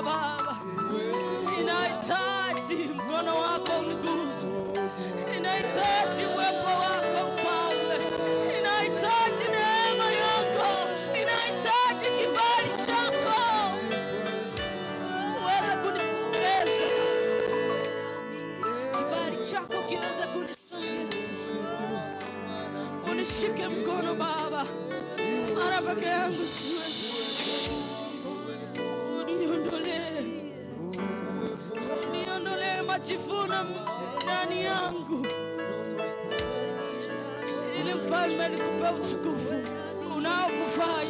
Bwana Baba. Ninahitaji mkono wako uniguse. Ninahitaji uwepo wako Mfalme. Ninahitaji neema yako. Ninahitaji kibali chako. Uweze kunisogeza. Kibali chako kiweze kunisogeza. Unishike mkono Baba. Mara peke yangu siwezi. Uniondolee majivuno ndani yangu. Ili Mfalme nikupe utukufu unaokufaa.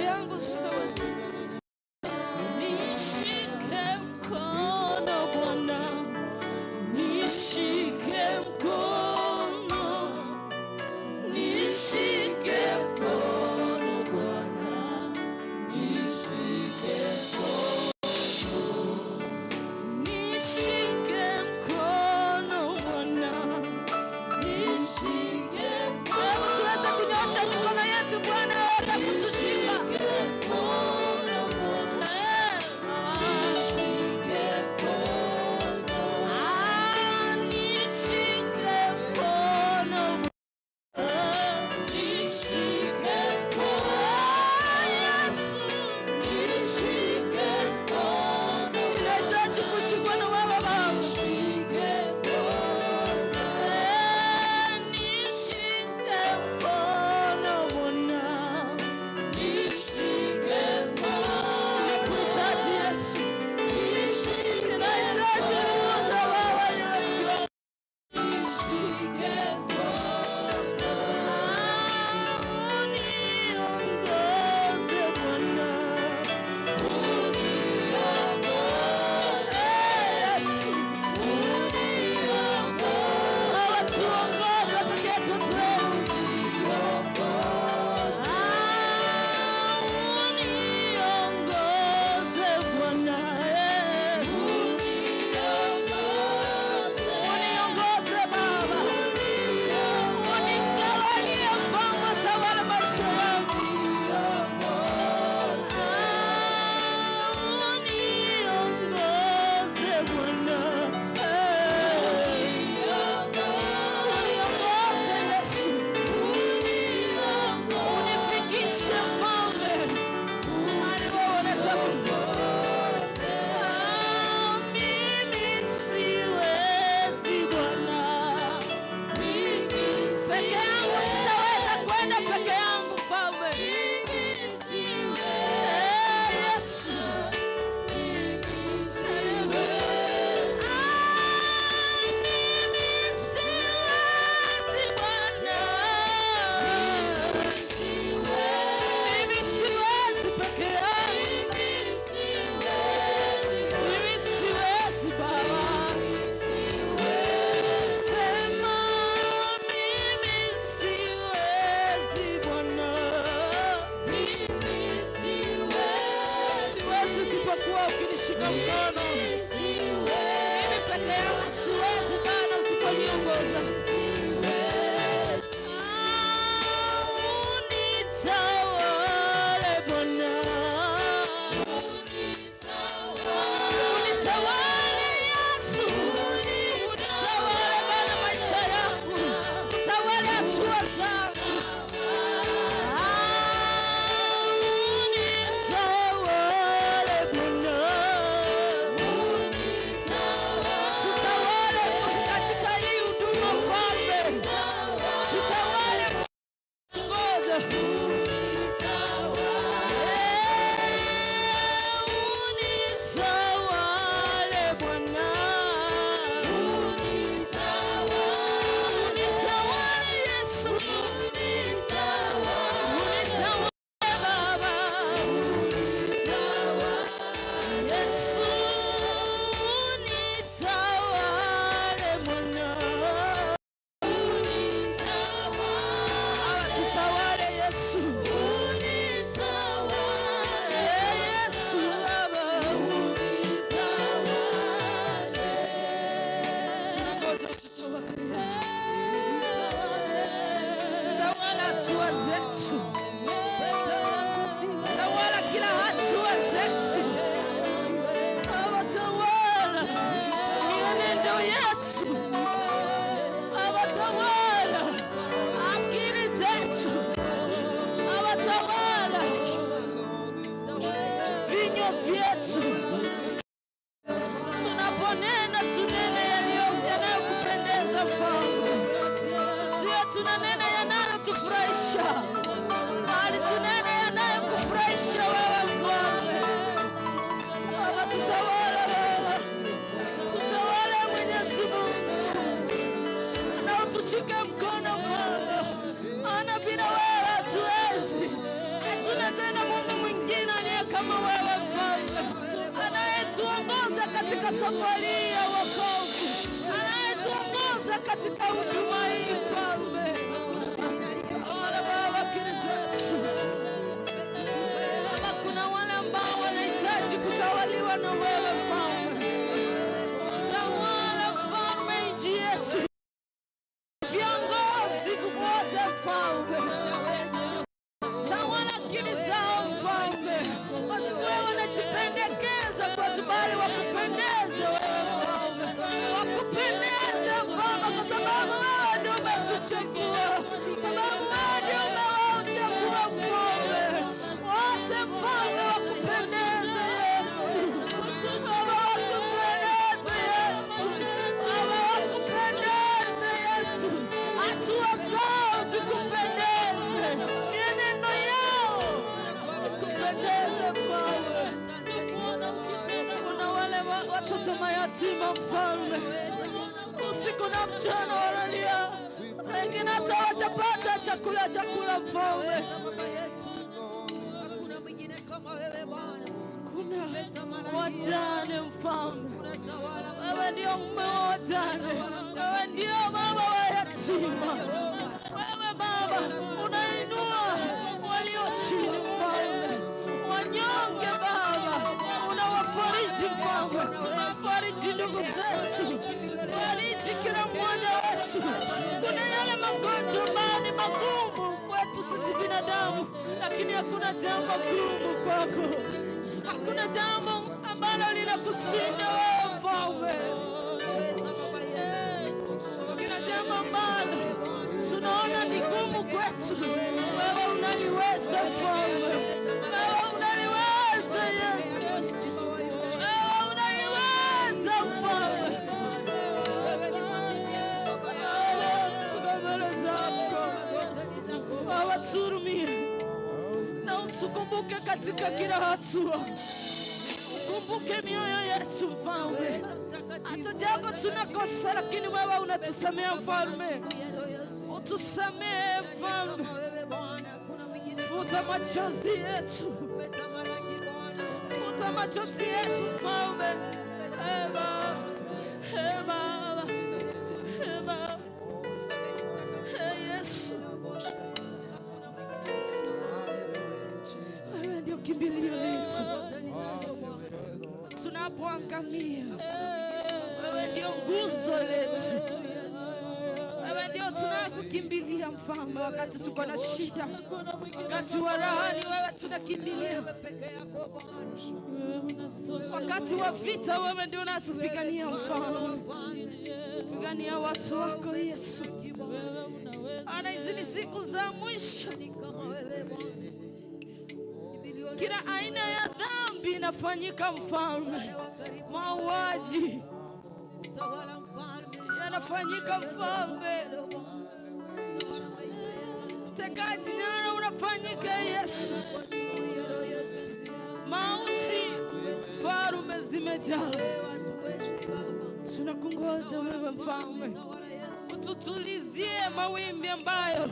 Yangu siwezi. Nishike mkono Bwana. Nishike mkono. Nishike mkono Bwana. Nishike mkono. Nishike mkono Bwana. Nishike mkono. Tuweze kunyosha mikono yetu Bwana aweze kutushika. Mkono Bwana. Nishike mkono. Nishike mkono. Nishike mkono. Yesu. Nishike mkono. Ninahitaji kushikwa na wewe Baba. Nishike mkono. Nishike mkono Bwana. Nishike mkono. Ninakuhitaji Yesu. Ninahitaji kuongoza wewe Yesu. Nishike mkono. Uniongoze Bwana. Uniongoze Yesu. Uniongoze. Hawatuongoza peke yetu wewe. Uniongoze. Uniongoze Bwana. Uniongoze Baba. Unisawalie Mfalme, tawala maisha yangu. Uniongoze Bwana. Uniongoze Yesu. Unifikishe Mfalme mahali wewe unataka. Mimi siwezi Bwana. Peke yangu sitaweza kwenda peke yangu Mfalme. Yesu. Mimi siwezi Bwana. Mimi siwezi peke yangu. Mimi siwezi Baba. Sema mimi siwezi Bwana. Siwezi usipokuwa ukinishika mkono. Mimi peke yangu siwezi Bwana usiponiongoza. Unitawale Bwana. Unitawale Yesu. Unitawale Bwana maisha yangu. Utawale hatua zangu. Unitawale Bwana. Sitawale katika hii huduma Mfalme. Sitawale ngoja. Unitawale Bwana. Unitawale Yesu. Unitawale Baba. Yesu. Unitawale Bwana. Tutawale Yesu. Yesu Baba. Tunangoja tutawale Yesu. Tawala hatua zetu. Tawala kila tushike mkono Bwana, ana bila wewe hatuwezi. Hatuna tena Mungu mwingine aliye kama wewe Mfalme, anayetuongoza katika safari ya wokovu, anayetuongoza katika huduma hii Mfalme. Baba, kuna wale ambao wanahitaji kutawaliwa na wewe Mfalme. Tawala Mfalme nchi yetu, viongozi wote Mfalme, tawala akili zao Mfalme, wasiwe wanajipendekeza kwetu, bali wakupendeze wewe Mfalme, wakupendeze Mfalme, kwa sababu wewe ndio umetuchagua, sababu wewe ndio umewachagua Mfalme. Wote Mfalme wakupendeze Yesu, Baba wakupendeze Yesu, Baba wakupendeze Yesu, hatua zao zikupendeze, mienendo yao ikupendeze Mfalme. Kuna wale watoto mayatima Mfalme, usiku na mchana wanalia, wengine hata hawajapata chakula Mfalme. Kuna wajane Mfalme, wewe ndio mume wa wajane, wewe ndio baba wa yatima, wewe Baba unainua walio chini Mfalme, wanyonge Baba unawafariji Mfalme, fariji ndugu zetu, fariji kila mmoja wetu. Kuna yale magonjwa ambayo ni magumu kwetu sisi binadamu, lakini hakuna jambo gumu kwako, hakuna jambo ambalo linakushinda wewe Mfalme. Kila jambo ambalo tunaona ni gumu kwetu, wewe unaliweza Mfalme, wewe unaliweza Yesu, wewe unaliweza Mfalme. Baba turumie na utukumbuke katika kila hatua, kumbuke mioyo yetu Mfalme, hata japo tunakosa, lakini wewe unatusamea Mfalme, utusamee Mfalme, futa machozi yetu, futa machozi yetu Mfalme. Eba, eba, eba, Yesu, wewe ndio kimbilio letu tunapoangamia, wewe ndio nguzo letu, wewe ndio tunakukimbilia Mfalme, wakati tuko na shida, wakati wa raha ni wewe tunakimbilia, wakati wa vita wewe ndio unatupigania Mfalme, pigania watu wako Yesu. Ana hizi ni siku za mwisho, kila aina ya dhambi inafanyika Mfalme, mauaji yanafanyika Mfalme, utekaji nyara unafanyika Yesu, mauti Mfalme zimejaa. Tunakungoja wewe Mfalme, ututulizie mawimbi ambayo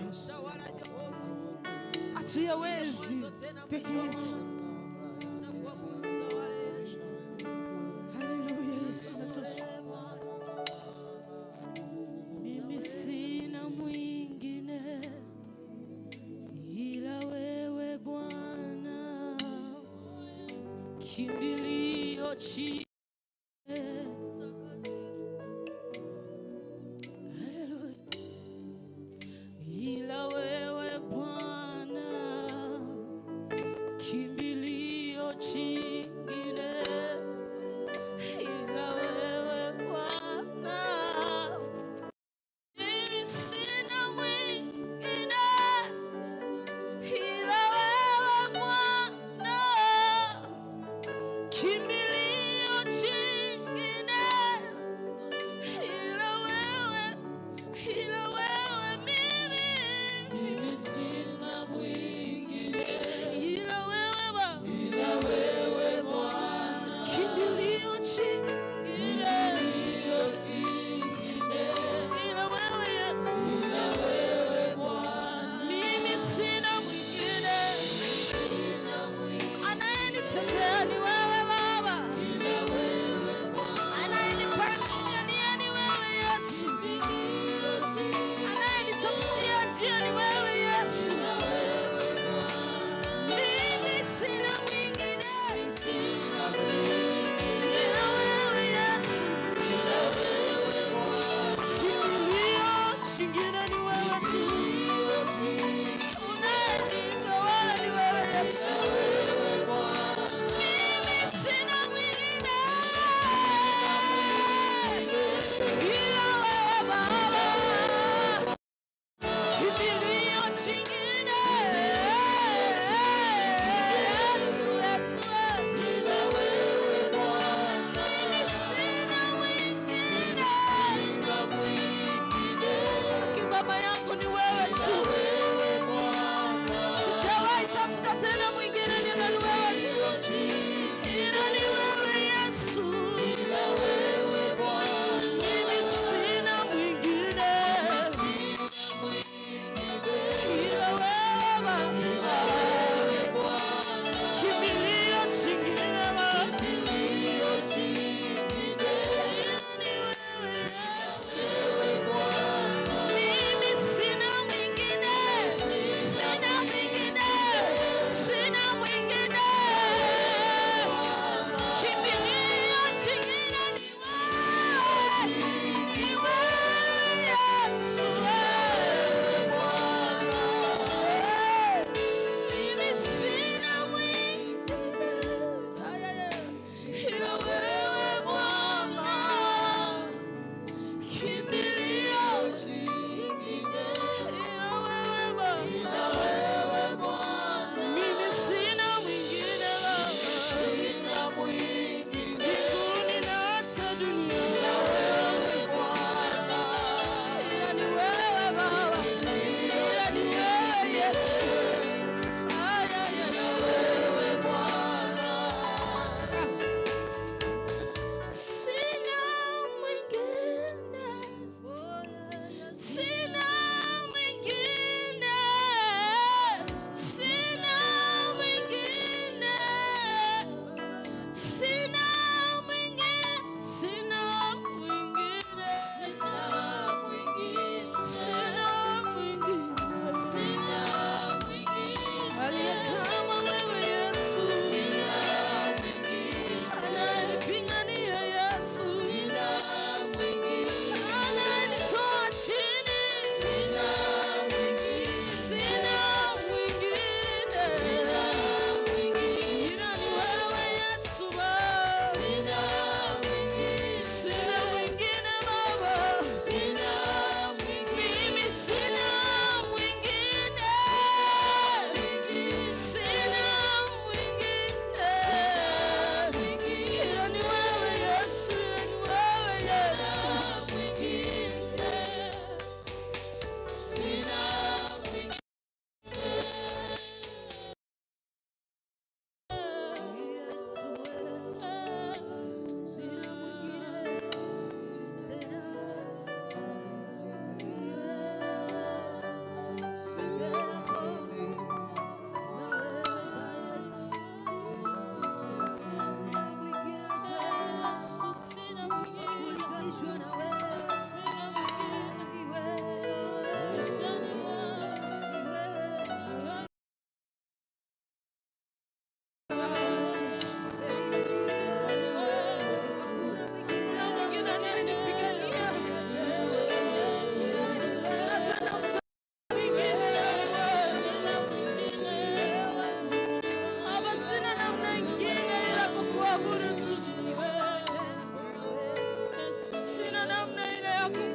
hatuyawezi peke yetu. Haleluya Yesu natosha. Mimi sina mwingine ila wewe Bwana, kimbilio chini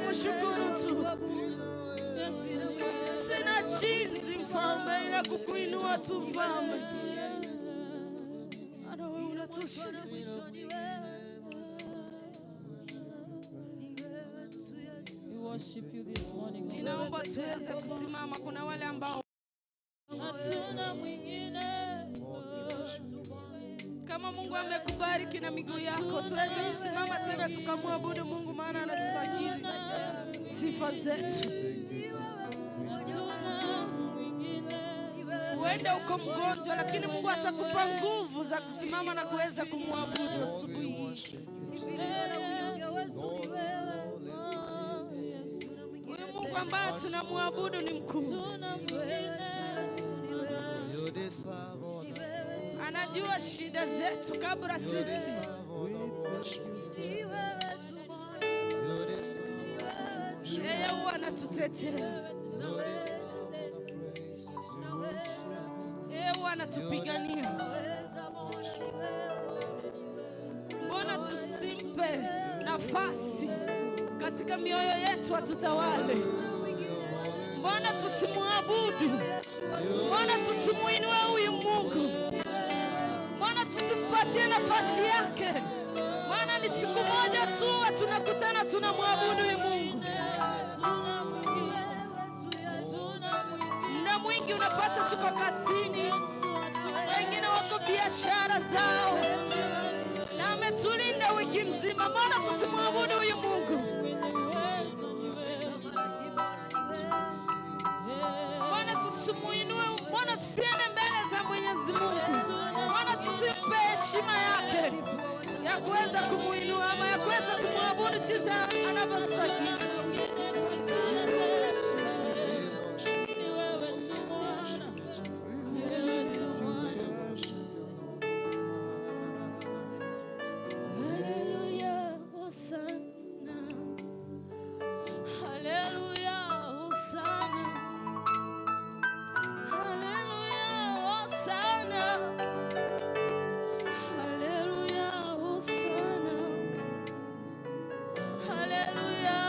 kumshukuru tu. Sina jinsi mfalme ila kukuinua tu mfalme. Ana wewe unatosha. Worship you this morning. Ninaomba tuweze kusimama. Kuna wale ambao hatuna mwingine. Kama Mungu amekubariki na miguu yako, tuweze kusimama tena tukamwabudu Mungu, maana anastahili sifa zetu. Huenda uko mgonjwa, lakini Mungu atakupa nguvu za kusimama na kuweza kumwabudu asubuhi hii. Huyu Mungu ambaye tunamwabudu ni mkuu. Anajua shida zetu kabla sisi. Yeye huwa anatutetea. Yeye huwa anatupigania. Mbona tusimpe nafasi katika mioyo yetu atutawale? Mbona tusimwabudu? Mbona tusimuinue huyu Mungu? Mbona tusimpatie nafasi yake? Maana ni siku moja tu tunakutana tunamwabudu huyu Mungu. Muda mwingi unapata tuko kazini, wengine wako biashara zao, na ametulinda wiki nzima. Mbona tusimwabudu huyu Mungu? Mbona tusimuinue? Mbona tusiende mbele za Mwenyezi Mungu? Mbona tusimpe heshima yake ya kuweza kumuinua ama ya kuweza kumwabudu jinsi anavyostahili? Hallelujah.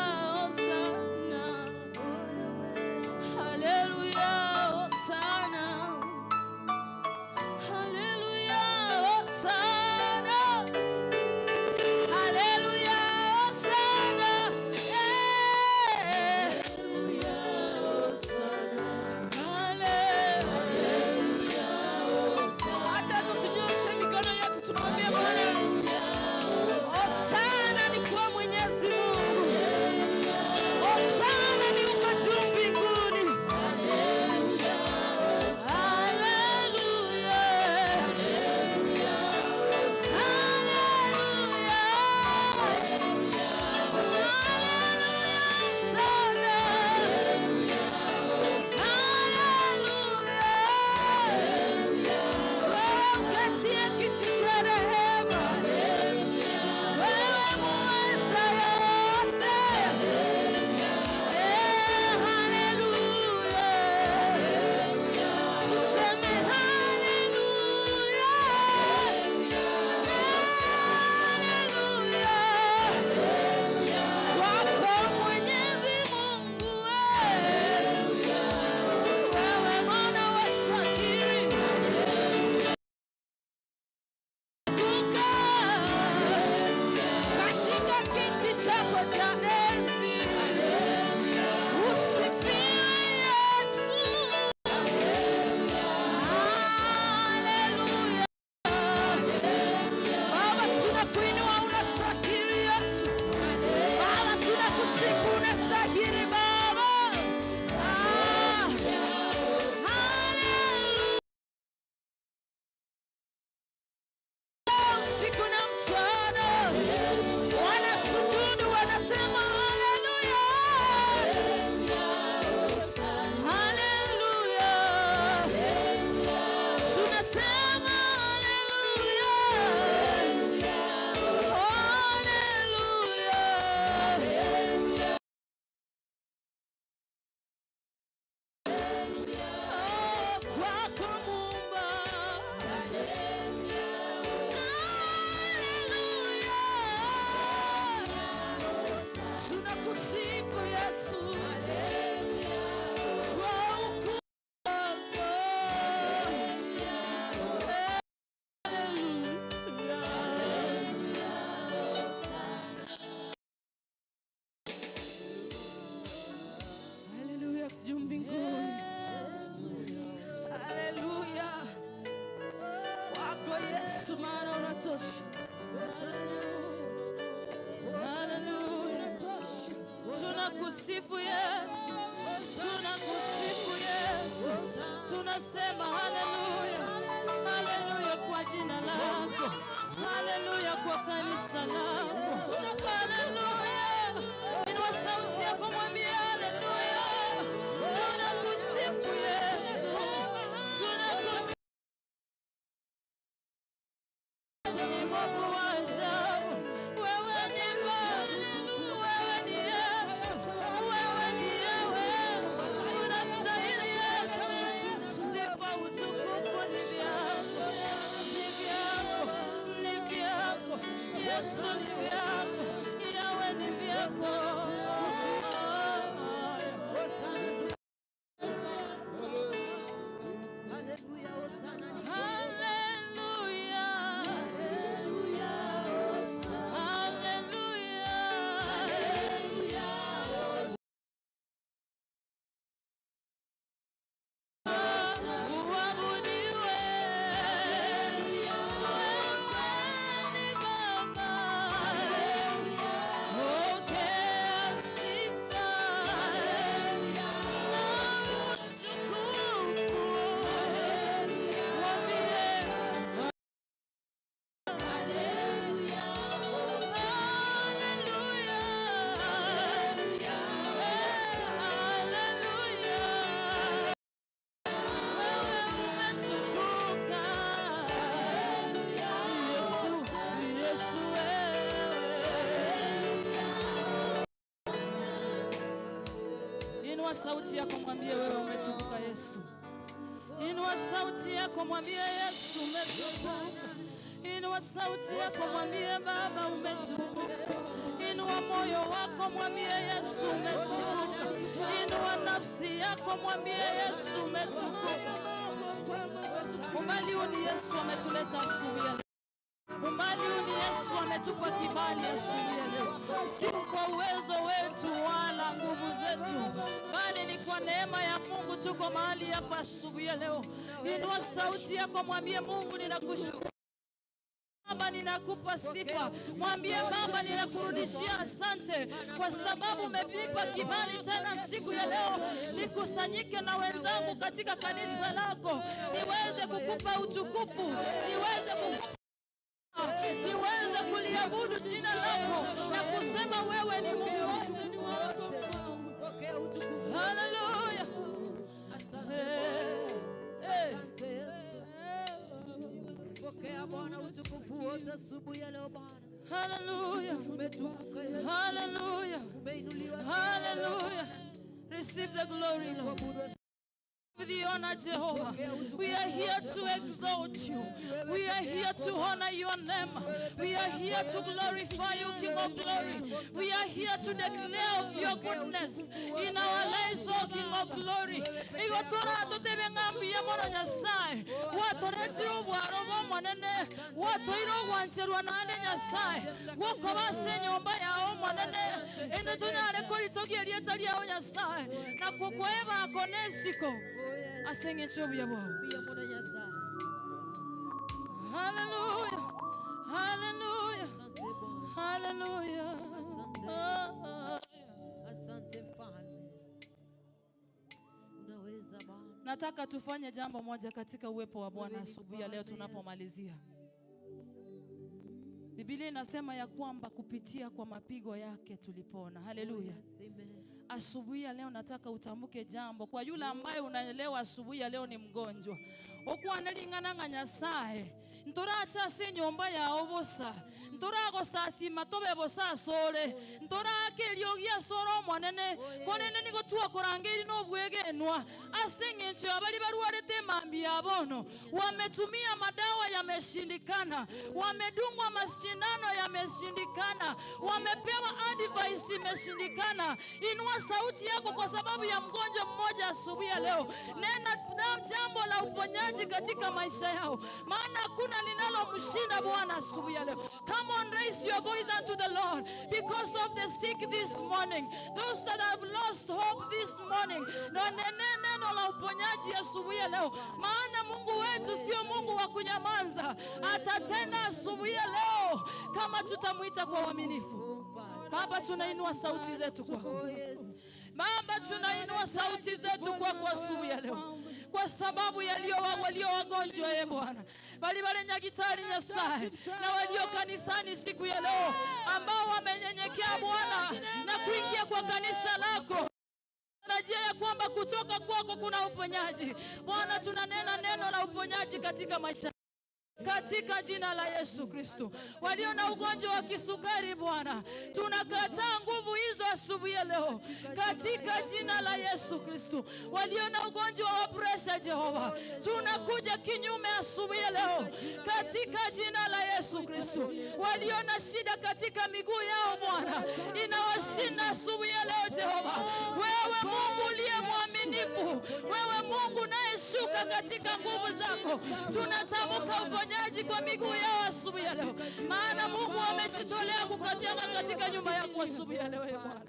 Tunakusifu Yesu, tunakusifu Yesu, tunasema haleluya, haleluya kwa jina lako, haleluya kwa kanisa lako, haleluya. Inua sauti yako mwambie haleluya, tunakusifu Yesu, tunakusifu. Ni Mungu wa ajabu, wewe ni Mungu, wewe ni Yesu, wewe ni Yesu, unastahili Yesu, sifa utukufu ni vyako, ni vyako, ni vyako, Yesu ni vyako, Yawe ni vyako. Inua sauti yako mwambie wewe umetukuka Yesu. Inua sauti yako mwambie Yesu umetukuka. Inua sauti yako mwambie Baba umetukuka. Inua moyo wako mwambie Yesu umetukuka. Inua nafsi yako mwambie Yesu umetukuka. Umbali ni Yesu ametuleta asubuhi. Umbali ni Yesu ametupa kibali asubuhi leo. Si kwa uwezo wetu wala nguvu zetu, bali ni kwa neema ya Mungu tuko mahali hapa asubuhi leo. Inua sauti yako mwambie Mungu ninakushukuru. Baba ninakupa sifa. Mwambie Baba ninakurudishia asante kwa sababu umenipa kibali tena siku ya leo nikusanyike na wenzangu katika kanisa lako, niweze kukupa utukufu, niweze kuliabudu jina lako na kusema wewe ni Mungu. Haleluya. Pokea Bwana utukufu wote asubuhi ya leo Bwana. Hallelujah. Hallelujah. Hallelujah. Receive the glory, Lord. With the honor, Jehovah. We are here to exalt you. We are here to honor your name. We are here to glorify you, King of glory. We are here to declare of your goodness in our lives, O King of glory. Igotora to tebe ngambi ya mwana Nyasaye. Watoretiro bwarobo mwanene. Watoiro wancherwa nane Nyasaye. Woko base nyomba yao mwanene. Ende tunyare kori togi elieta liao Nyasaye. Na kukweba akonesiko. Asenge chobi yabo. Hallelujah. Hallelujah. Hallelujah. Asante Mfalme. Unaweza Bwana. Nataka tufanye jambo moja katika uwepo wa Bwana asubuhi ya leo tunapomalizia. Biblia inasema ya kwamba kupitia kwa mapigo yake tulipona. Haleluya. Asubuhi ya leo nataka utambuke jambo kwa yule ambaye unaelewa asubuhi ya leo ni mgonjwa. Okwanalingana nga Nyasaye. Ntoracha se nyomba ya obosa. Ntorago sasi matobe bosa sole. Ntorake eliogia soro mwanene. Konene niko tuwa korangeri no bwegenwa. Asenge nchi abali baruarete mambi abono. Wametumia madawa yameshindikana. Wamedungwa mashindano yameshindikana. Wamepewa advice imeshindikana. Inua sauti yako kwa sababu ya mgonjwa mmoja asubuhi ya leo. Nena jambo la uponyaji katika maisha yao. Maana hakuna linalomshinda Bwana asubuhi ya leo. Come on, raise your voice unto the Lord. Because of the sick this morning, those that have lost hope this morning, neno la uponyaji asubuhi ya leo. Maana Mungu wetu sio Mungu wa kunyamaza. Atatenda asubuhi ya leo kama tutamuita kwa uaminifu. Baba, tunainua sauti zetu kwako. Baba, tunainua sauti zetu kwako asubuhi ya leo, kwa sababu walio wagonjwa Bwana, bali nyagitari Nyasaye, na walio kanisani siku ya leo ambao wamenyenyekea Bwana na kuingia kwa kanisa lako, tarajia ya kwamba kutoka kwako kuna uponyaji. Bwana, tunanena neno la uponyaji katika maisha, katika jina la Yesu Kristo. Walio na ugonjwa wa kisukari Bwana, tunakataa nguvu hizo asubuhi ya leo katika jina la Yesu Kristo. Walio na ugonjwa wa presha Jehova, tunakuja kinyume asubuhi ya leo katika jina la Yesu Kristo. Walio na shida katika miguu yao Bwana, inawashinda asubuhi ya leo Jehova. Wewe Mungu uliye mwaminifu, wewe Mungu unayeshuka katika nguvu zako, tunatamka uponyaji kwa miguu yao asubuhi ya leo, maana Mungu amejitolea kukatiana katika nyumba yako asubuhi ya leo Bwana.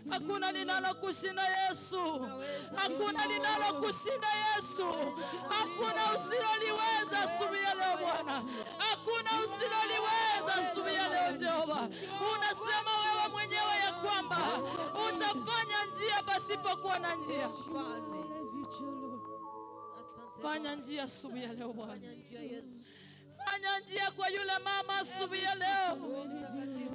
Hakuna linalokushinda Yesu, hakuna linalokushinda Yesu, hakuna usiloliweza asubuhi ya leo Bwana, hakuna usiloliweza asubuhi ya leo Jehova. Unasema wewe mwenyewe ya kwamba utafanya njia pasipokuwa na njia. Fanya njia asubuhi ya leo Bwana. Fanya njia kwa yule mama asubuhi ya leo.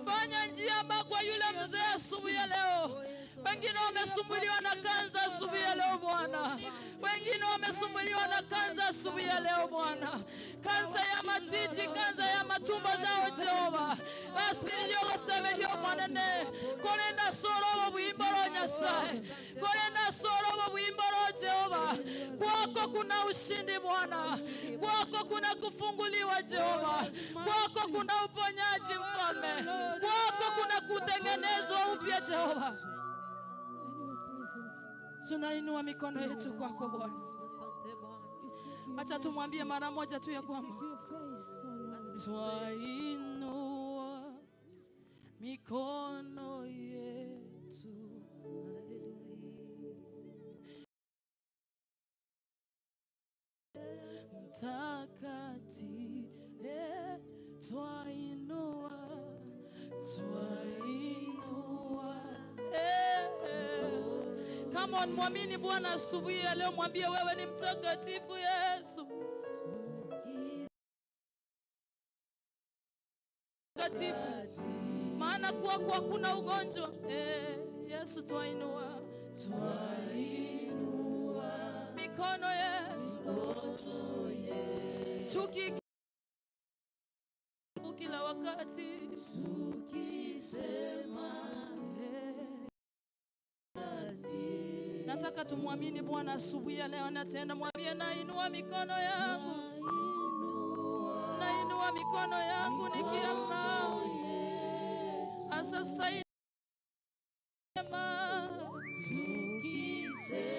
Fanya njia kwa yule mzee asubuhi ya leo. Wengine wamesumbuliwa na kansa asubuhi ya leo Bwana. Wengine wamesumbuliwa na kansa asubuhi ya leo Bwana. Kansa ya matiti, kansa ya matumbo zao Jehova. Basi ndio wasemelio manene. Kolenda soro buimboro Nyasaye. Kolenda soro buimboro Jehova. Kwako kuna ushindi Bwana. Kwako kuna kufunguliwa Jehova. Kwako kuna uponyaji Mfalme. Kwako kuna kutengenezwa upya Jehova. Tunainua mikono yetu kwako Bwana. Acha tumwambie mara moja tu ya kwamba twainua mikono yetu mtakatifu, twainua Come on, mwamini Bwana asubuhi ya leo, mwambie wewe ni mtakatifu Yesu. Mtakatifu. Maana kwa kuna ugonjwa. Yesu twainua mikono yetu. Kila wakati tukisema nataka tumwamini Bwana asubuhi ya leo, na tena mwambie nainua mikono yangu. Nainua mikono yangu nikiamna. Sasa tukisema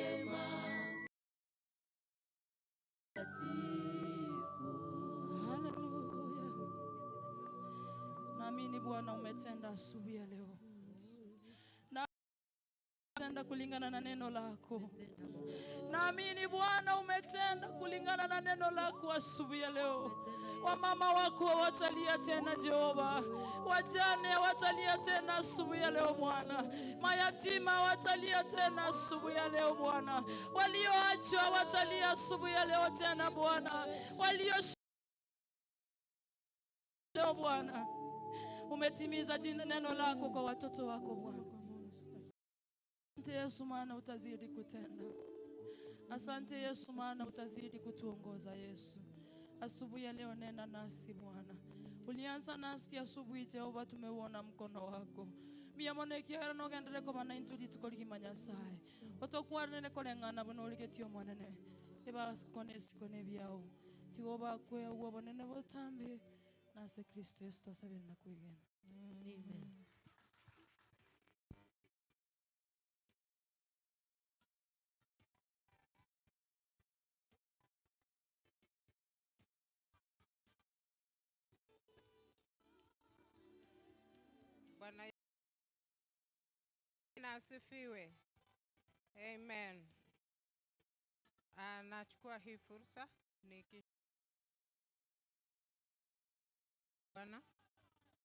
haleluya. Naamini Bwana umetenda asubuhi ya leo. Umetenda kulingana na neno lako. Naamini Bwana umetenda kulingana na neno lako asubuhi ya leo. Wamama wako watalia tena Jehova. Wajane watalia tena asubuhi ya leo Bwana. Mayatima watalia tena asubuhi ya leo Bwana. Walioachwa watalia asubuhi ya leo tena Bwana. Bwana, umetimiza neno lako kwa watoto wako Bwana. Asante Yesu, maana utazidi kutenda. Asante Yesu, maana utazidi kutuongoza Yesu. Asubuhi ya leo nena nasi Bwana. Ulianza nasi asubuhi Jehova, tumeuona mkono wako. Miyamonekia no gendere ko bana intuli tukoli Nyasaye. Otokuwa nene kolengana bono uligetio mwanene. Eba konesi kone byao. Tigoba kwe uwo nene botambe. Nase Kristo Yesu asabiri na kuigena. Amen. Bwana asifiwe. Amen. Nachukua hii fursa Bwana,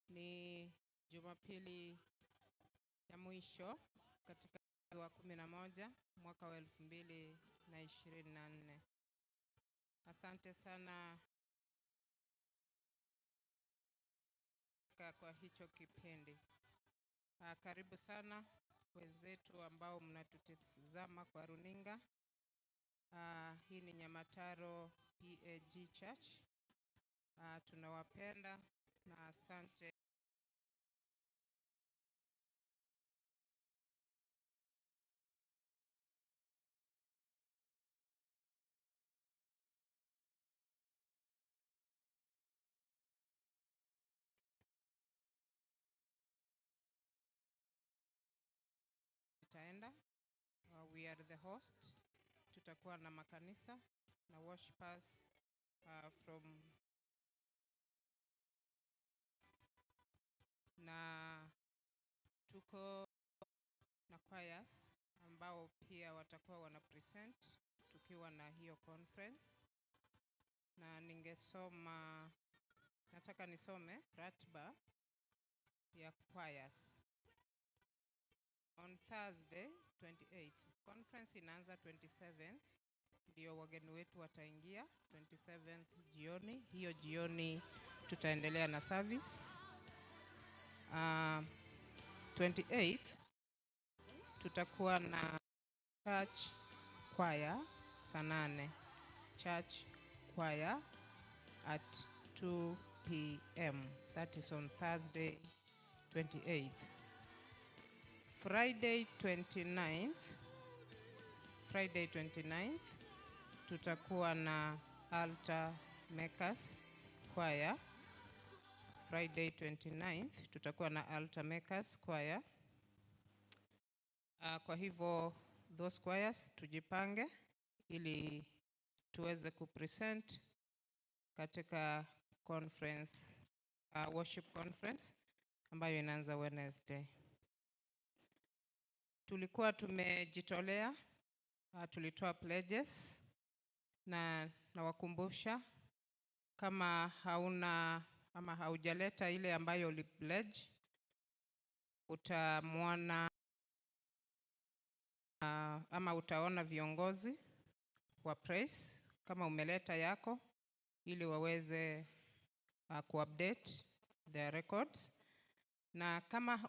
ni Jumapili ya mwisho katika mwezi wa 11 mwaka wa 2024. Asante sana kwa hicho kipindi. Karibu sana wenzetu ambao mnatutazama kwa runinga. Hii ni Nyamataro PAG Church. Tunawapenda na asante. We are the host. Tutakuwa na makanisa na worshipers from na tuko na choirs ambao pia watakuwa wana present tukiwa na hiyo conference. Na nataka nisome ratiba ya choirs. On Thursday 28th, conference inaanza 27th, ndio wageni wetu wataingia 27th jioni. Hiyo jioni tutaendelea na service. 28th tutakuwa na church choir saa 8. Church choir at 2 p.m. That is on Thursday 28th. Friday 29th tutakuwa na altar makers choir. Friday 29th tutakuwa na altar makers choir. Kwa hivyo those choirs tujipange ili tuweze kupresent katika conference, worship conference ambayo inaanza Wednesday. Tulikuwa tumejitolea, tulitoa pledges na nawakumbusha kama hauna ama haujaleta ile ambayo ulipledge, utamwona ama utaona viongozi wa praise kama umeleta yako ili waweze kuupdate their records. Na kama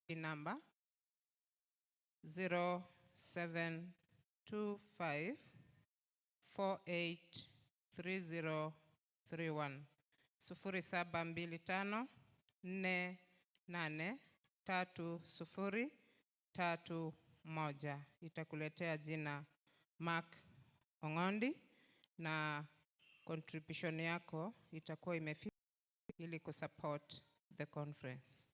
number 0725483031 0725483031. Itakuletea jina Mark Ongondi na contribution yako itakuwa imefika ili kusupport the conference.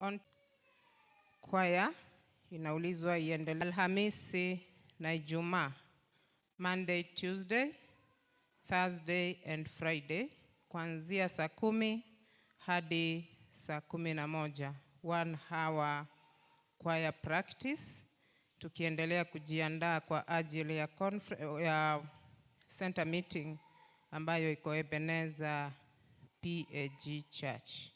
On choir inaulizwa iendelee Alhamisi na Ijumaa, Monday, Tuesday, Thursday and Friday kuanzia saa 10 hadi saa 11. 1 hour choir practice, tukiendelea kujiandaa kwa ajili ya center meeting ambayo iko Ebenezer PAG Church.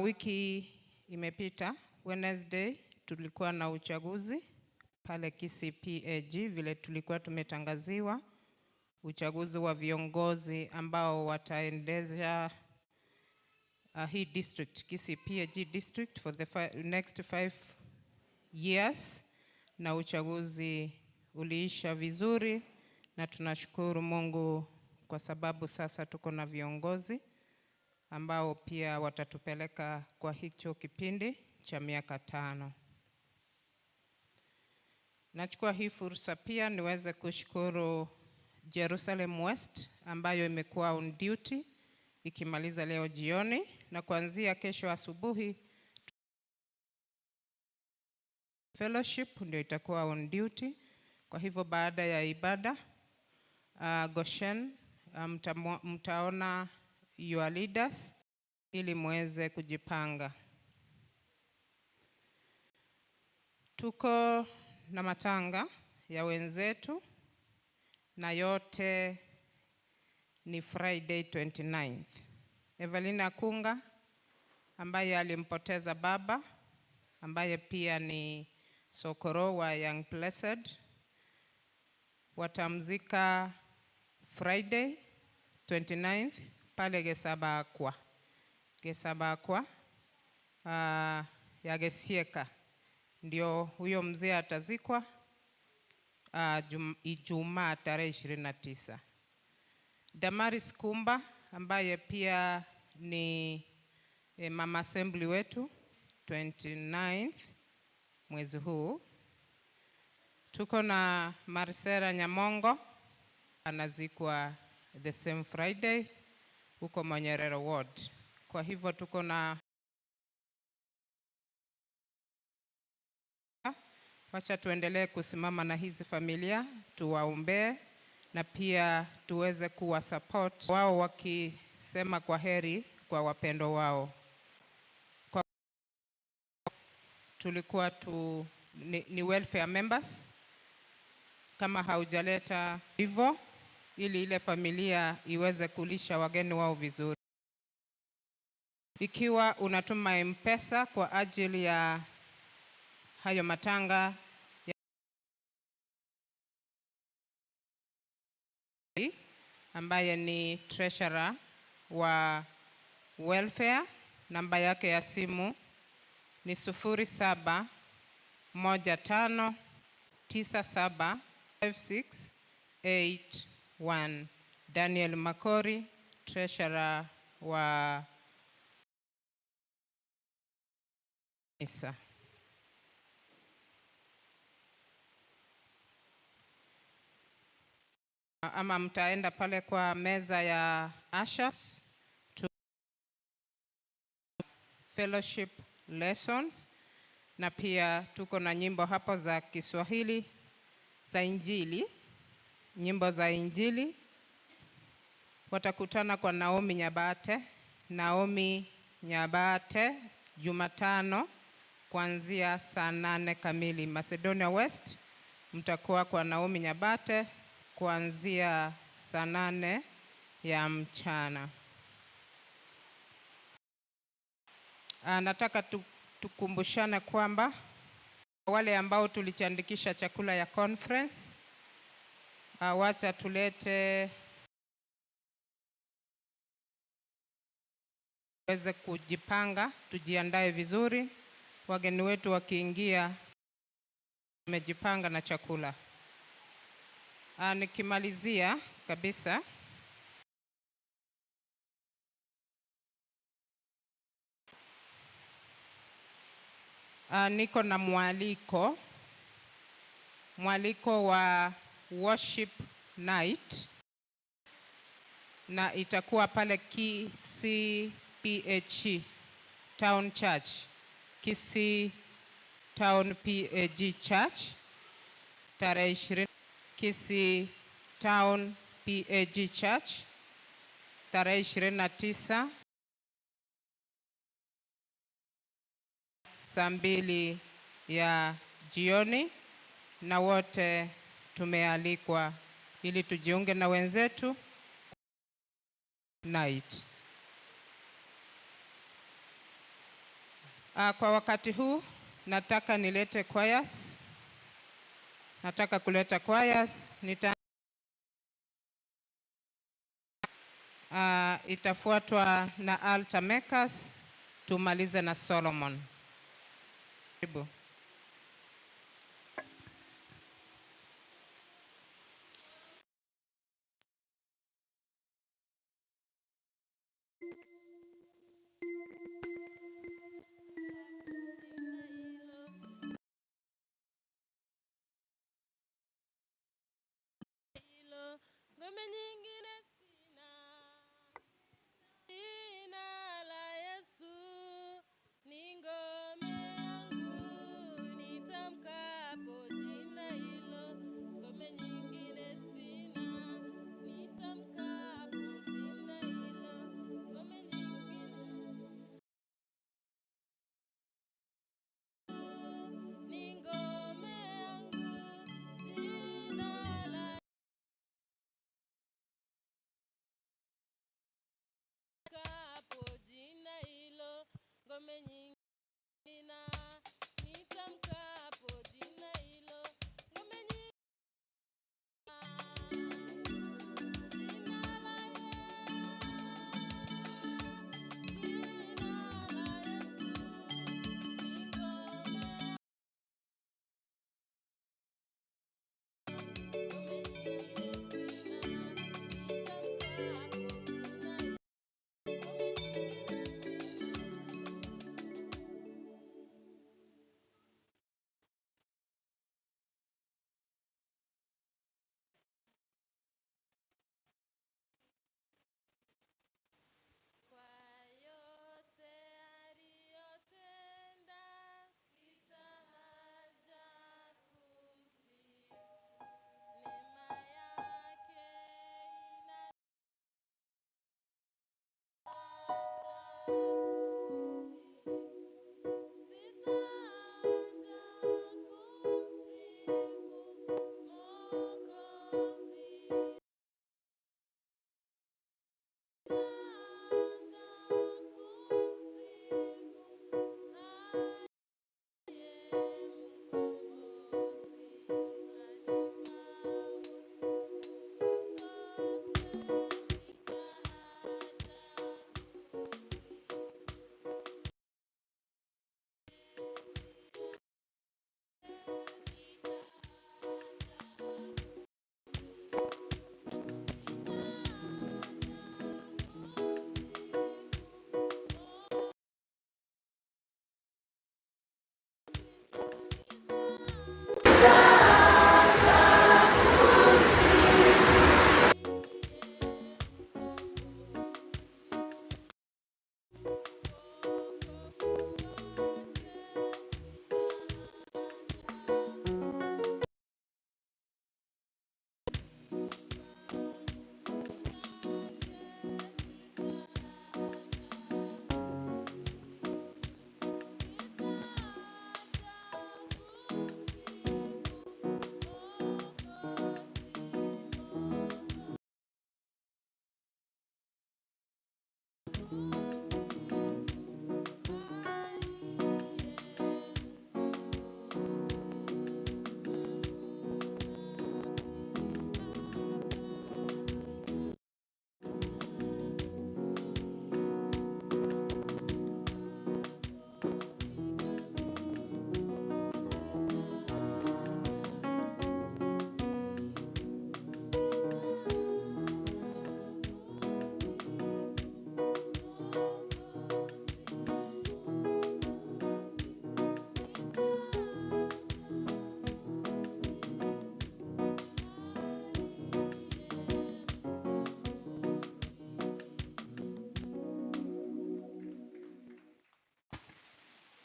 Wiki imepita, Wednesday tulikuwa na uchaguzi pale Kisii PAG, vile tulikuwa tumetangaziwa uchaguzi wa viongozi ambao wataendesha hii district, Kisii PAG district for the next 5 years, na uchaguzi uliisha vizuri na tunashukuru Mungu kwa sababu sasa tuko na viongozi ambao pia watatupeleka kwa hicho kipindi cha miaka 5. Nachukua hii fursa pia niweze kushukuru Jerusalem West ambayo imekuwa on duty ikimaliza leo jioni, na kuanzia kesho asubuhi fellowship ndio itakuwa on duty. Kwa hivyo baada ya ibada Goshen mtaona your leaders ili muweze kujipanga. Tuko na matanga ya wenzetu, na yote ni Friday 29th. Evelina Kunga ambaye alimpoteza baba, ambaye pia ni sokoro wa Young Blessed, watamzika Friday 29th pale Gesabakwa. Gesabakwa ya Gesieka. Ndio huyo mzee atazikwa Ijumaa tarehe 29. Damaris Kumba ambaye pia ni mama assembly wetu 29th mwezi huu. Tuko na Marcela Nyamongo anazikwa the same Friday huko Monyerero Ward. Kwa hivyo tuko na, wacha tuendelee kusimama na hizi familia, tuwaombee na pia tuweze kuwa support wao wakisema kwa heri kwa wapendo wao. Kwa tulikuwa ni welfare members, kama haujaleta hivyo ili ile familia iweze kulisha wageni wao vizuri. Ikiwa unatuma M-Pesa kwa ajili ya hayo matanga ambaye ni treasurer wa welfare, namba yake ya simu ni 0715975681. Daniel Makori, treasurer wa Isa. Ama mtaenda pale kwa meza ya ushers to fellowship lessons, na pia tuko na nyimbo hapo za Kiswahili za Injili, nyimbo za Injili. Watakutana kwa Naomi Nyabate Jumatano kuanzia saa 8 kamili. Macedonia West mtakuwa kwa Naomi Nyabate kuanzia saa 8 ya mchana. Nataka tukumbushane kwamba wale ambao tulichandikisha chakula ya conference, wacha tulete weze kujipanga, tujiandae vizuri. Wageni wetu wakiingia tumejipanga na chakula. Nikimalizia kabisa, niko na mwaliko wa worship night, na itakuwa pale Kisii PAG Town Church, Kisii Town PAG Church, tarehe 20. Kisii Town PAG Church, tarehe 29 saa 2 ya jioni, na wote tumealikwa ili tujiunge na wenzetu night. Kwa wakati huu nataka nilete choirs. Nataka kuleta choirs. Itafuatwa na altar makers, tumalize na Solomon. Karibu. Ngome nyingine sina la Yesu ni ngome yangu, nitamkapo jina hilo. Ngome nyingine sina, nitamkapo jina hilo. Ngome nyingine ni ngome yangu, ngome nyingi nitamkapo jina hilo, ngome nyingi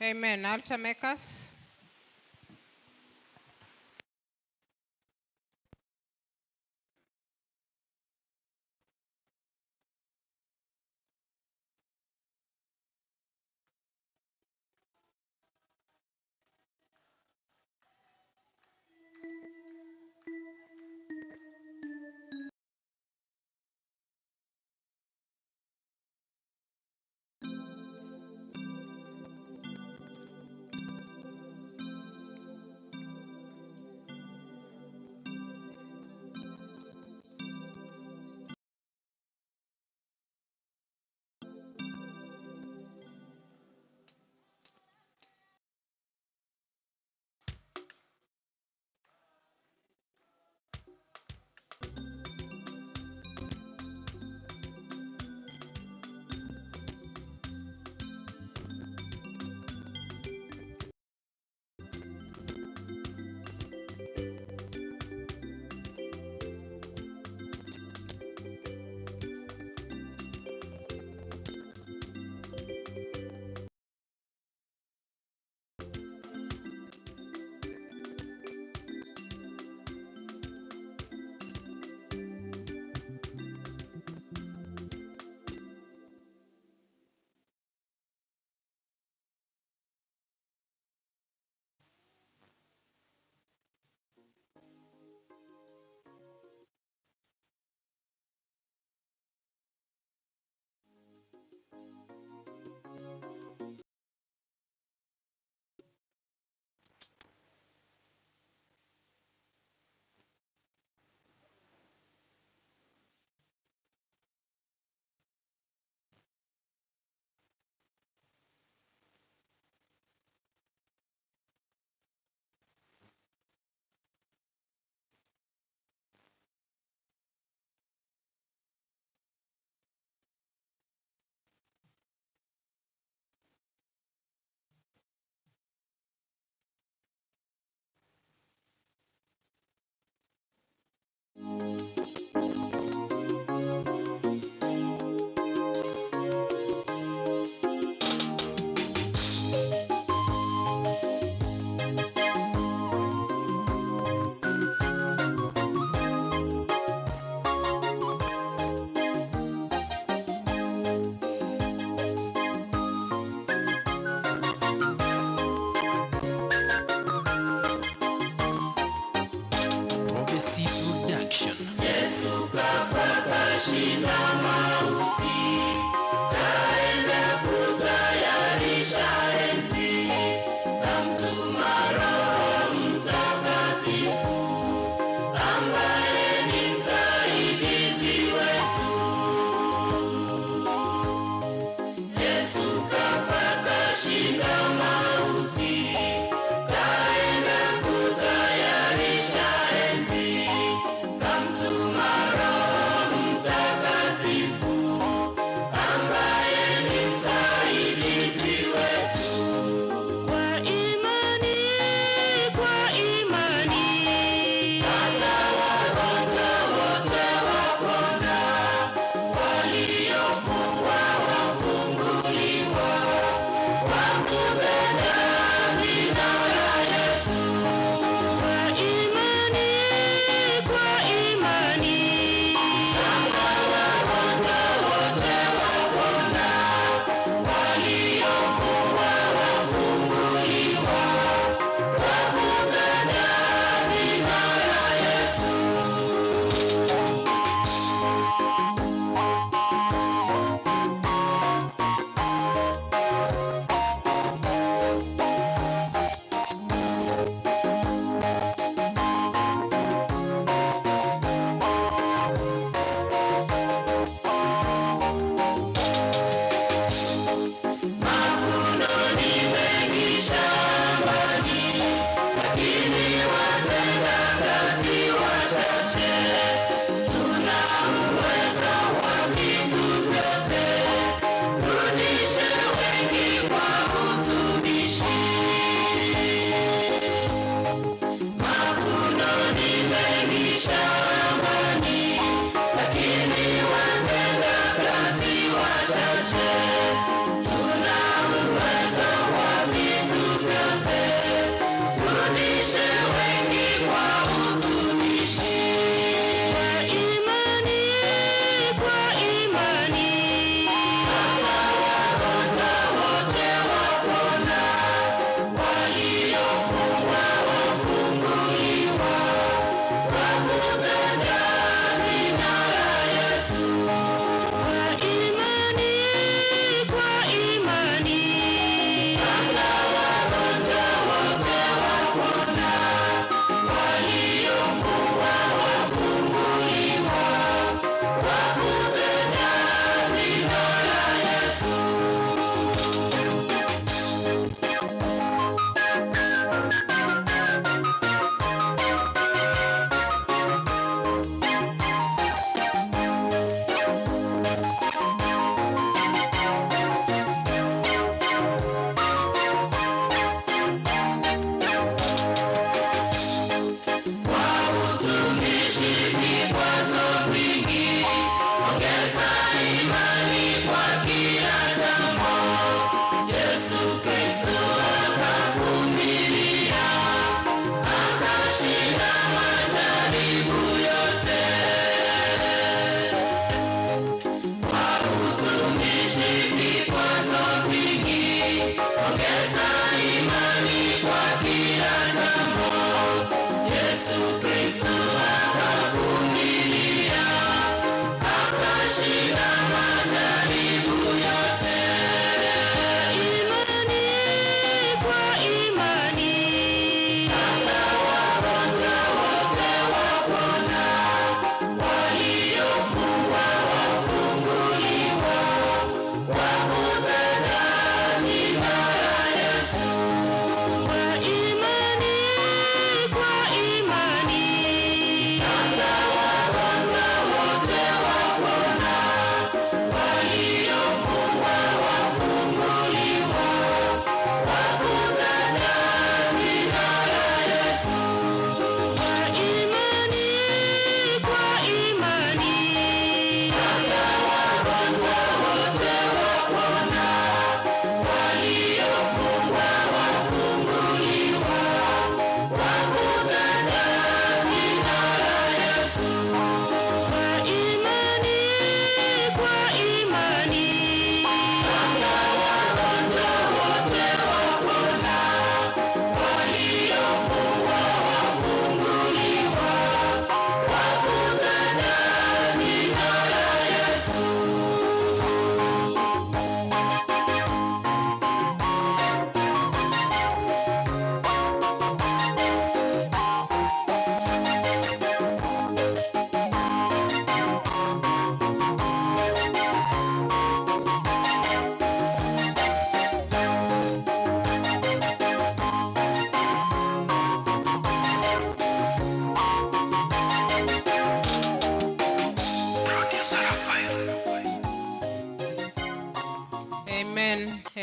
Amen. Altar makers.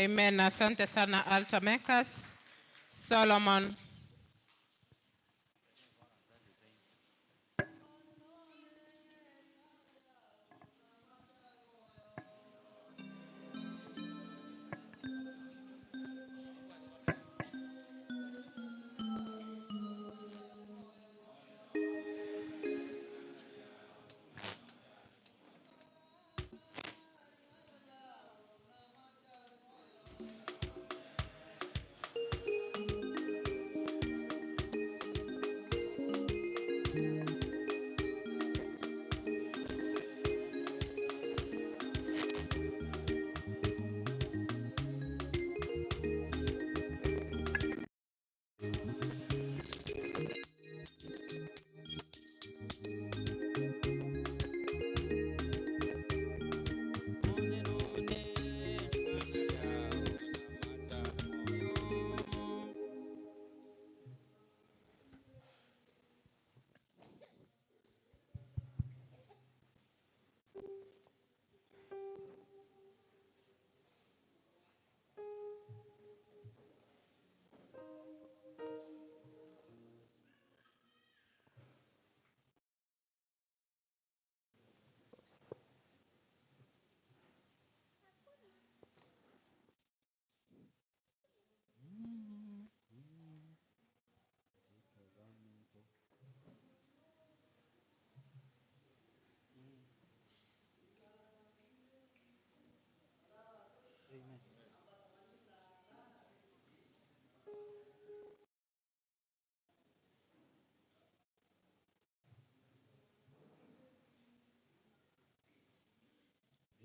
Amen. Asante sana altar makers. Solomon.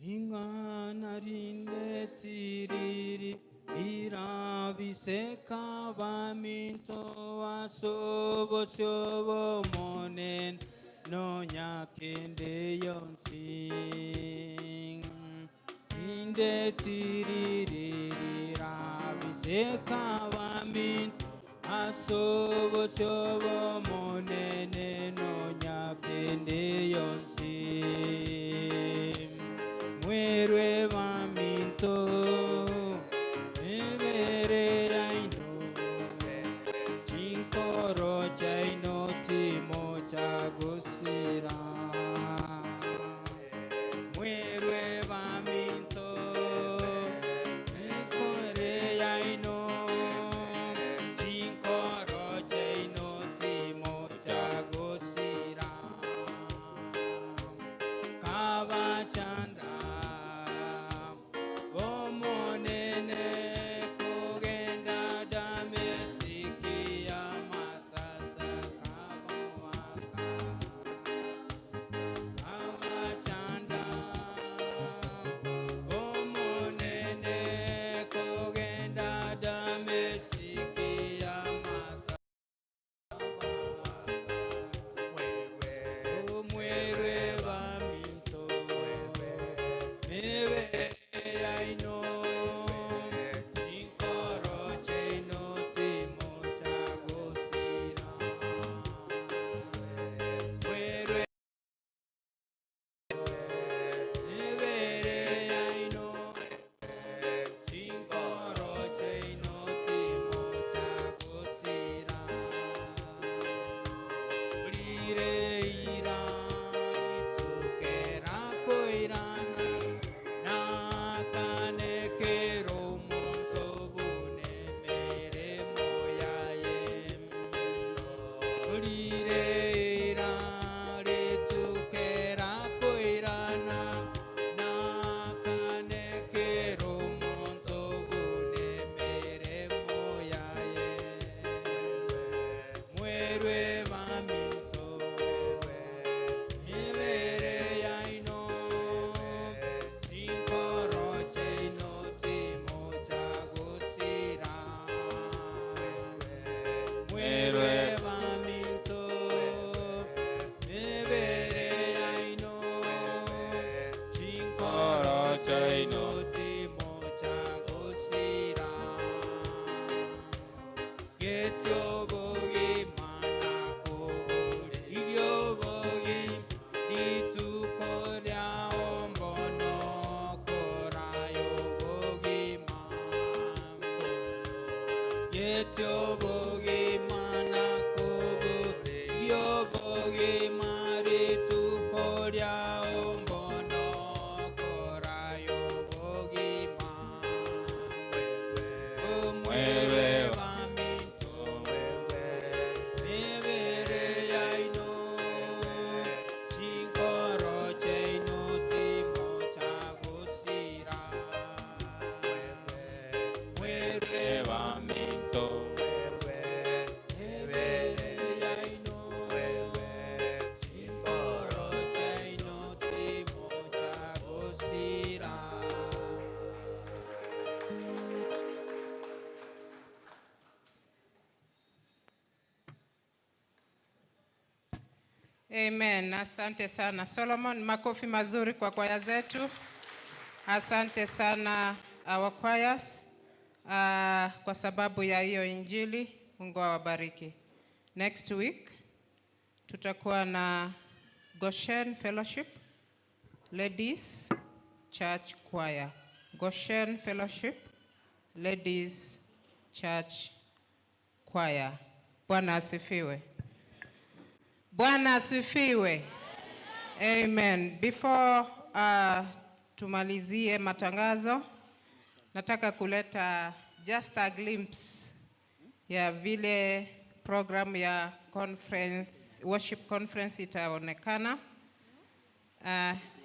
Ingana rinde tiriri iraviseka vaminto asobo sobo monen no nyakende yonsing inde tiriri iraviseka vaminto asobo sobo monen no nyakende yonsing Muere vaminto, evere aino, chinkoro chaino timo chagosira. Muere vaminto, evere aino, chinkoro chaino timo chagosira. Amen. Asante sana Solomon, makofi mazuri kwa kwaya zetu. Asante sana our choirs kwa sababu ya hiyo injili. Mungu awabariki. Next week tutakuwa na Goshen Fellowship Ladies Church Choir. Goshen Fellowship Ladies Church Choir. Bwana asifiwe. Bwana asifiwe. Amen. Before tumalizie matangazo, nataka kuleta just a glimpse ya vile program ya conference, worship conference itaonekana.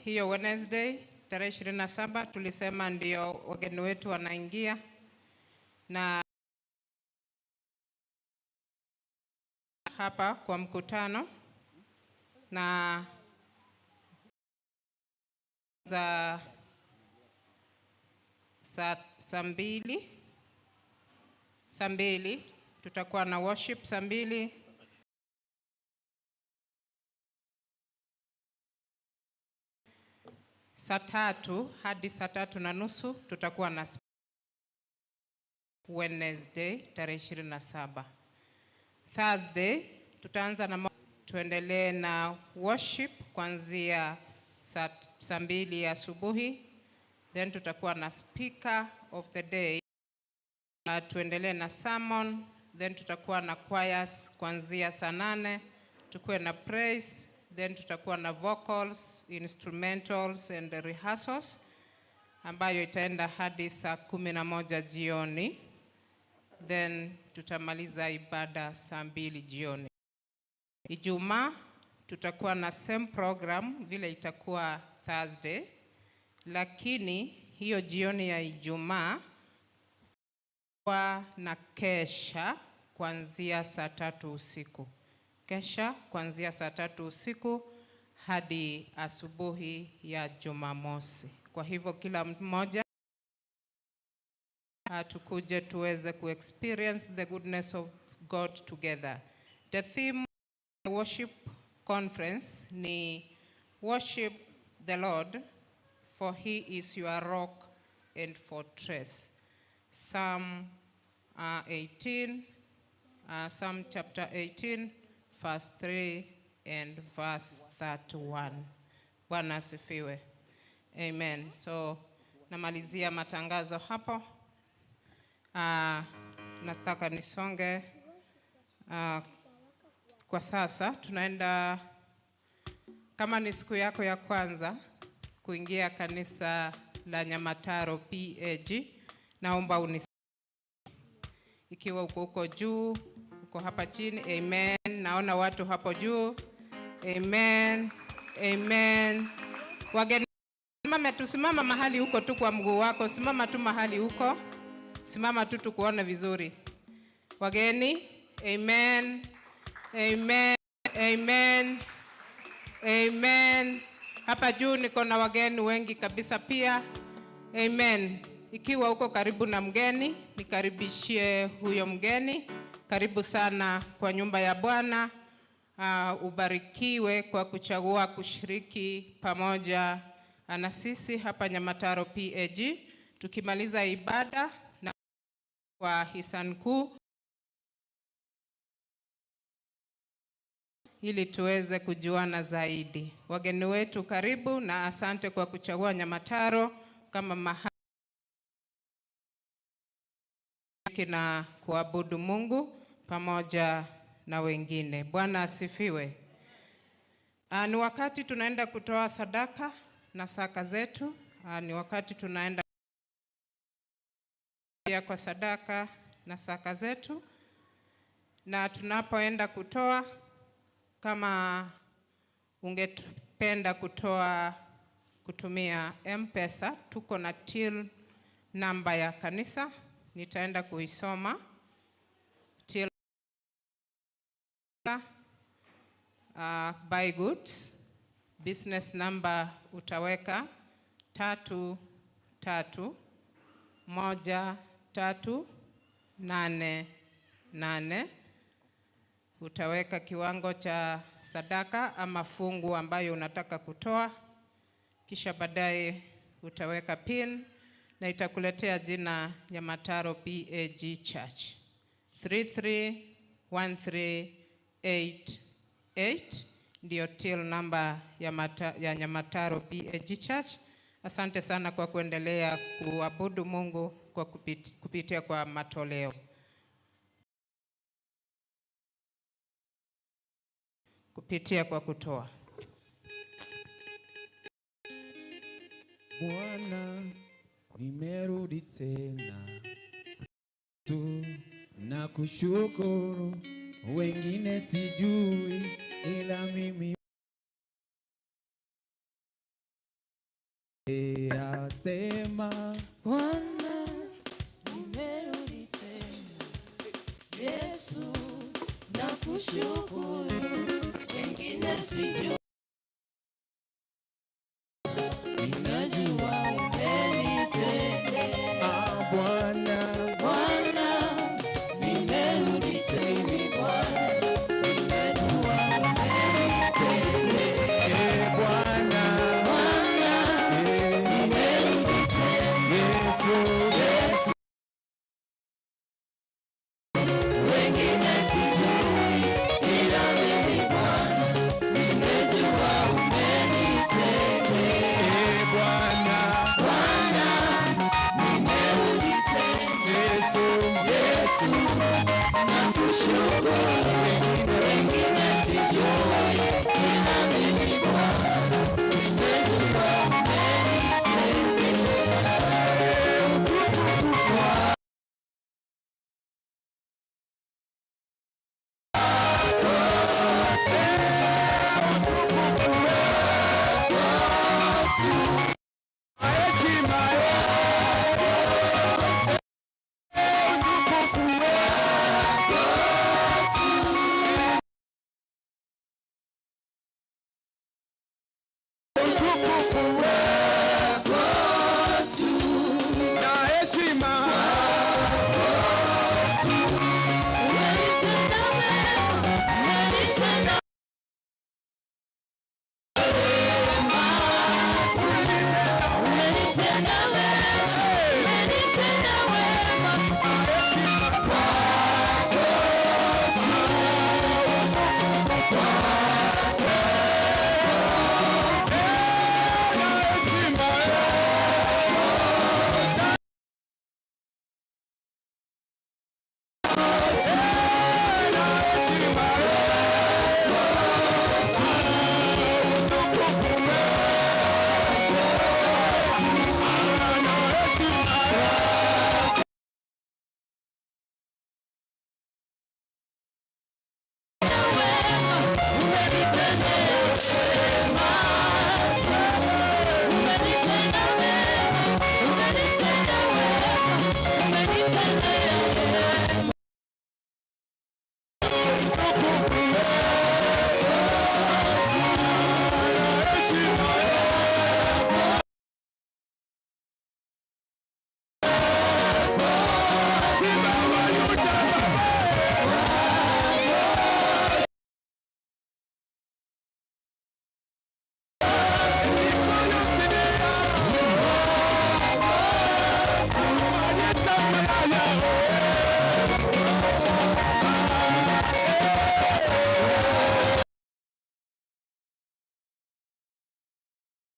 Hiyo Wednesday tarehe 27 tulisema ndio wageni wetu wanaingia, na hapa kwa mkutano na za saa mbili tutakuwa na worship saa 2. Saa 3 hadi saa 3:30 tutakuwa na Wednesday tarehe 27. Thursday tutaanza na tuendelee na worship kuanzia saa 2 asubuhi, then tutakuwa na speaker of the day, tuendelee na sermon, then tutakuwa na choirs kuanzia saa 8, tukue na praise, then tutakuwa na vocals, instrumentals and rehearsals ambayo itaenda hadi saa 11 jioni, then tutamaliza ibada saa 2 jioni. Ijumaa tutakuwa na same program vile itakuwa Thursday, lakini hiyo jioni ya Ijumaa na kesha kuanzia saa 3 usiku. Kesha kuanzia saa 3 usiku hadi asubuhi ya Jumamosi. Kwa hivyo kila mmoja tukuje tuweze experience the goodness of God together. The theme of the worship conference ni worship the Lord, for he is your rock and fortress. Psalm 18, Psalm chapter 18, verse 3 and verse 31. Bwana asifiwe. Amen. So namalizia matangazo hapo. Nataka nisonge kwa sasa. Tunaenda, kama ni siku yako ya kwanza kuingia kanisa la Nyamataro PAG, naomba ikiwa uko huko juu, uko hapa chini, amen. Naona watu hapo juu, amen, amen. Wageni, tusimama mahali huko tu kwa mguu wako, simama tu mahali huko, simama tu tukuone vizuri. Wageni, amen, amen, amen, amen. Hapa juu niko na wageni wengi kabisa pia, amen. Ikiwa uko karibu na mgeni, nikaribishie huyo mgeni. Karibu sana kwa nyumba ya Bwana. Ubarikiwe kwa kuchagua kushiriki pamoja na sisi hapa Nyamataro PAG. Tukimaliza ibada na kwa hisani kuu ili tuweze kujuana zaidi. Wageni wetu karibu, na asante kwa kuchagua Nyamataro kama mahali na kuabudu Mungu pamoja na wengine. Bwana asifiwe. Ni wakati tunaenda kutoa sadaka na saka zetu. Ni wakati tunaenda kwa sadaka na saka zetu, na tunapoenda kutoa, kama ungependa kutoa kutumia M-Pesa, tuko na till namba ya kanisa. Nitaenda kuisoma. Till buy goods, business number utaweka 331388. utaweka kiwango cha sadaka ama fungu ambayo unataka kutoa, kisha baadaye utaweka PIN na itakuletea jina Nyamataro PAG Church 331388 ndio till number ya Nyamataro PAG Church. Asante sana kwa kuendelea kuabudu Mungu kwa kupitia kwa matoleo. Kupitia kwa kutoa. Bwana, nimerudi tena tu na kushukuru, wengine sijui ila mimi asema. Bwana, nimerudi tena Yesu, na kushukuru, wengine sijui.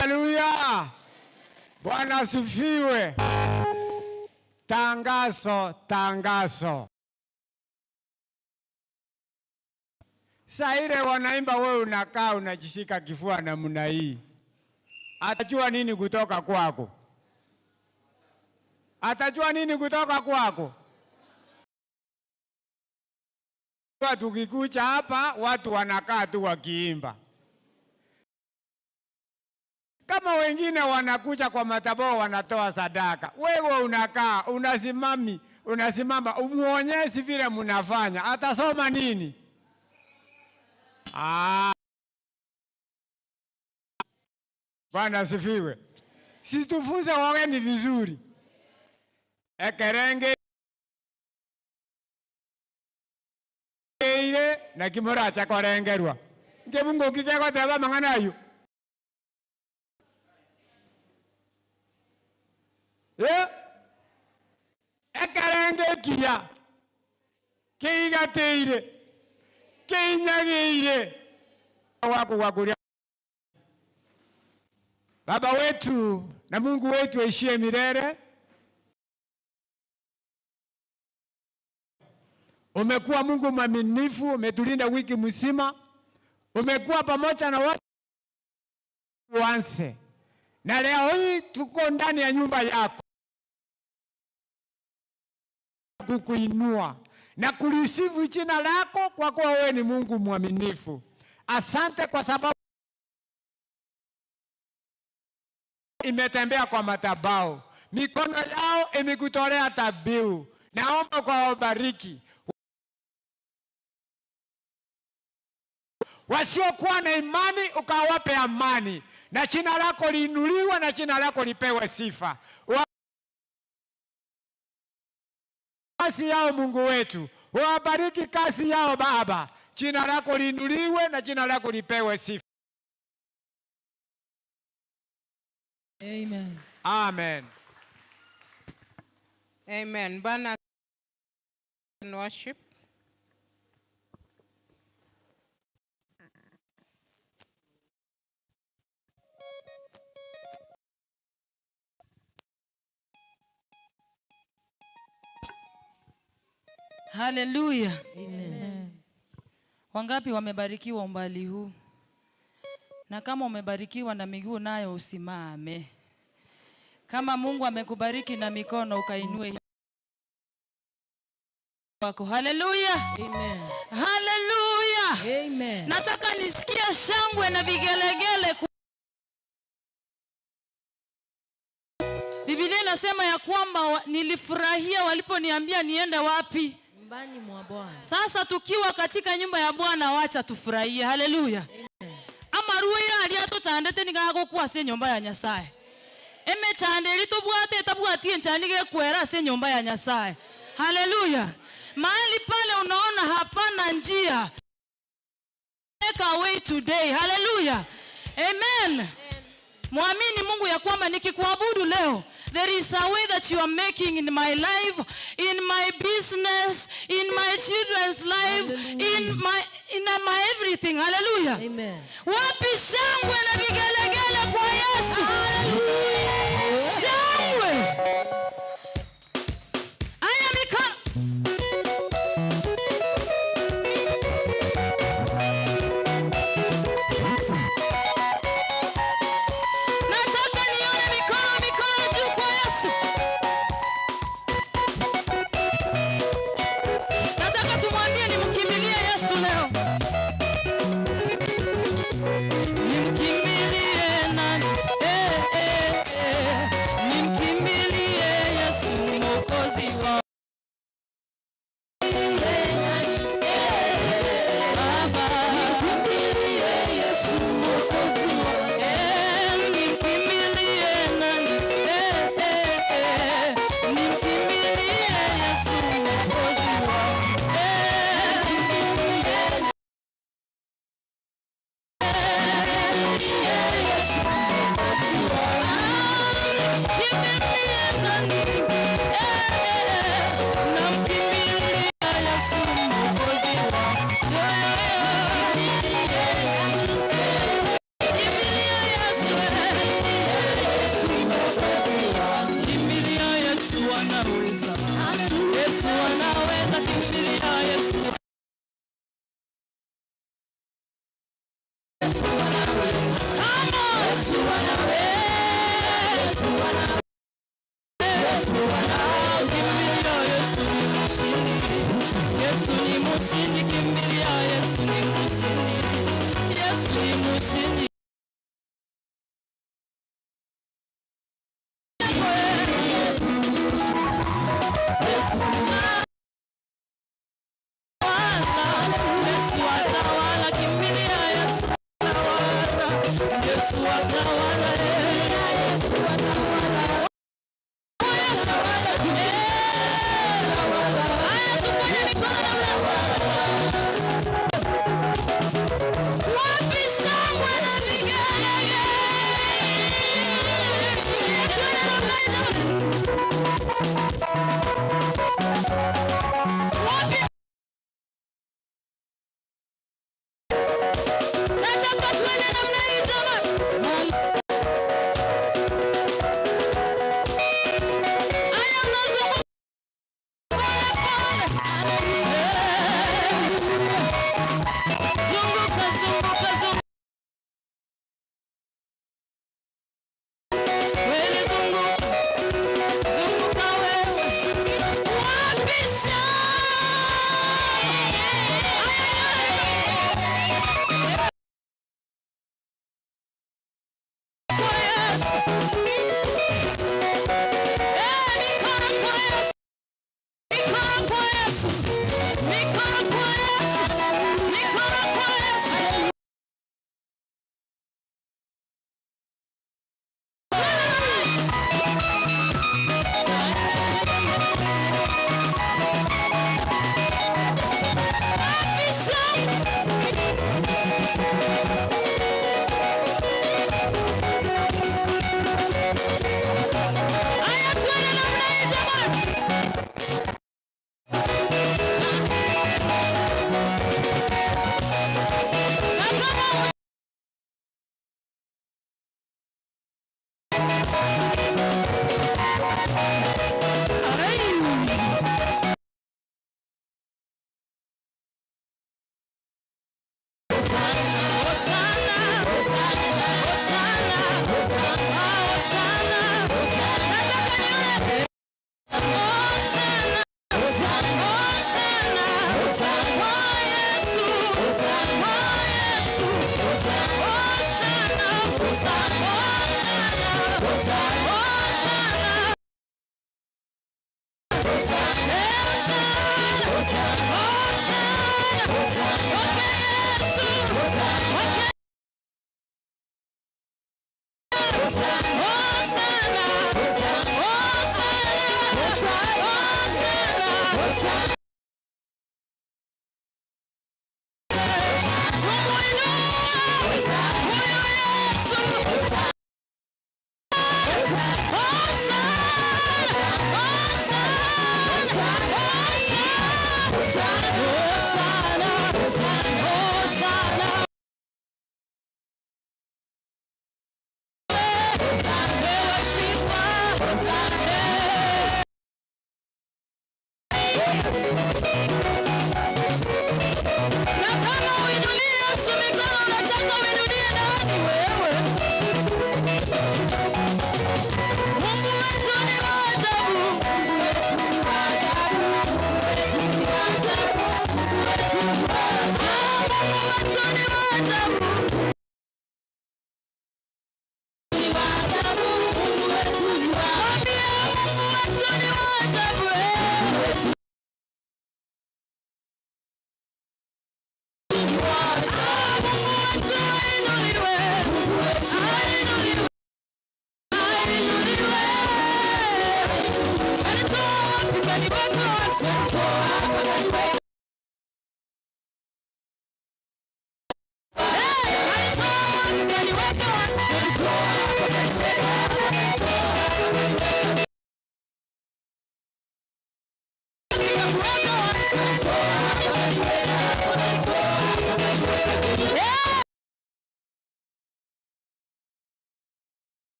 Haleluya! Bwana asifiwe. Tangazo. Saa ile wanaimba, wewe unakaa unajishika kifua namna hii. Atajua nini kutoka kwako? Atajua nini kutoka kwako? Tukikuja hapa watu wanakaa tu wakiimba. Kama wengine wanakuja kwa madhabahu wanatoa sadaka, wewe unakaa unasimama umuonyesi vile mnafanya, atasoma nini? Bwana asifiwe. Situfunze wageni vizuri. Ekerenge ile na kimura cha korengerwa ngebungo kikego teba mangana yu ekarenge kia keigateire keinyageire wako wakuria. Baba wetu na Mungu wetu aishie milele, umekuwa Mungu mwaminifu, umetulinda wiki mzima, umekuwa pamoja na watu wanse, na leo hii tuko ndani ya nyumba yako kukuinua na kulisifu jina lako, kwa kuwa wewe ni Mungu mwaminifu. Asante kwa sababu imetembea kwa madhabahu, mikono yao imekutolea dhabihu. Naomba kwa wabariki wasiokuwa na imani, ukawape amani, na jina lako liinuliwe na jina lako lipewe sifa. Kazi yao Mungu wetu, wabariki kazi yao Baba, jina lako liinuliwe na jina lako lipewe sifa. Amen. Amen. Amen. Bana worship. Hallelujah. Amen. Wangapi wamebarikiwa umbali huu? Na kama umebarikiwa na miguu nayo usimame. Kama Mungu amekubariki na mikono ukainue wako. Hallelujah. Amen. Hallelujah. Amen. Nataka nisikie shangwe na vigelegele. Biblia inasema ya kwamba nilifurahia waliponiambia niende wapi? Nyumbani mwa Bwana. Sasa tukiwa katika nyumba ya Bwana, wacha tufurahie. Hallelujah. Ama ruira aliato chandete nigago kwa se nyumba ya Nyasaye. Eme chandeli to bwate tabwati nchanige kwera se nyumba ya Nyasaye. Hallelujah. Mahali pale unaona hapana njia, make a way today. Hallelujah. Amen. Muamini Mungu ya kwamba nikikuabudu leo, there is a way that you are making in my life, in my business, in my children's life, in my everything. Hallelujah. Amen. Wapi shangwe na vigelegele kwa Yesu? Hallelujah. Shangwe. Aya mika. Nataka nione mikono juu kwa Yesu. Nataka tumwambie nimkimbilie Yesu leo. Nimkimbilie nani? Nimkimbilie Yesu Mwokozi wangu. Baba, nimkimbilie Yesu Mwokozi wangu. Nimkimbilie nani? Nimkimbilie Yesu Mwokozi wangu. Yesu anaweza, kimbilia Yesu. Yesu ni mshindi, kimbilia Yesu ni mshindi. Yesu ni mshindi. Yesu atawala, kimbilia Yesu atawala. Yesu atawala. Yesu atawala. Haya tufanye mikono.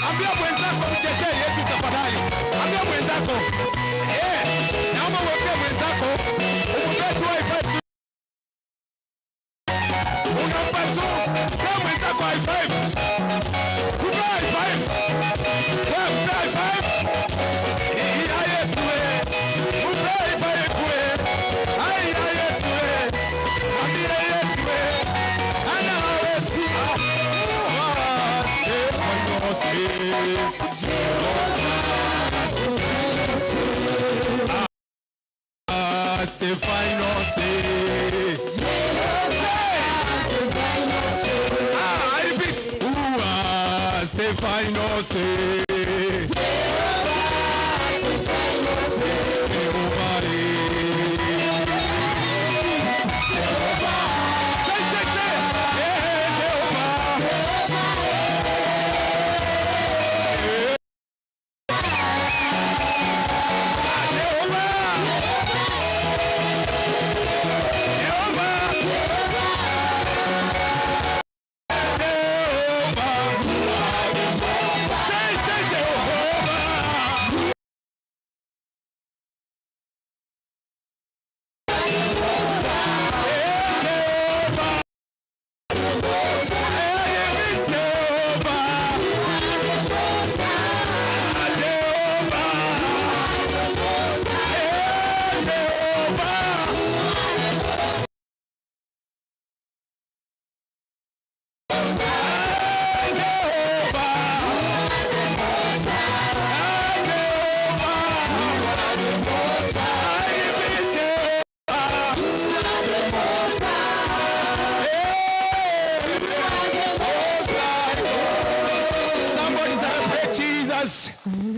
Ambia mwenzako mchezee Yesu tafadhali. Ambia mwenzako. Naomba uweke mwenzako. Umpe tu high five. Unampa tu. Kwa mwenzako high five. Upe high five. Upe high five. Iya Yesu we. Upe high five we. Iya Yesu we. Ambia Yesu we. Ana Yesu. Stefano say I repeat Stefano say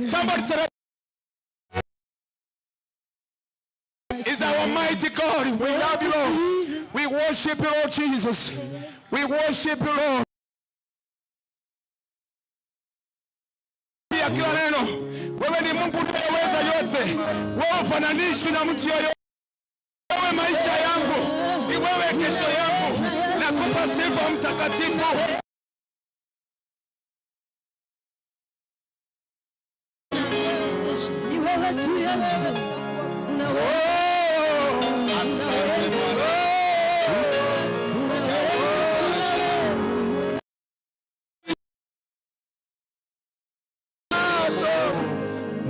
Somebody celebrate. Is our mighty God. We love you, Lord. We worship. worship you, Lord Jesus. We worship you, Lord. Pia kila neno, wewe ni Mungu unayeweza yote. Wewe ufananishwi na mtu yeyote. Wewe maisha yangu, ni wewe kesho yangu. Nakupa sifa mtakatifu. Ni wewe tu Yesu. Asante Bwana.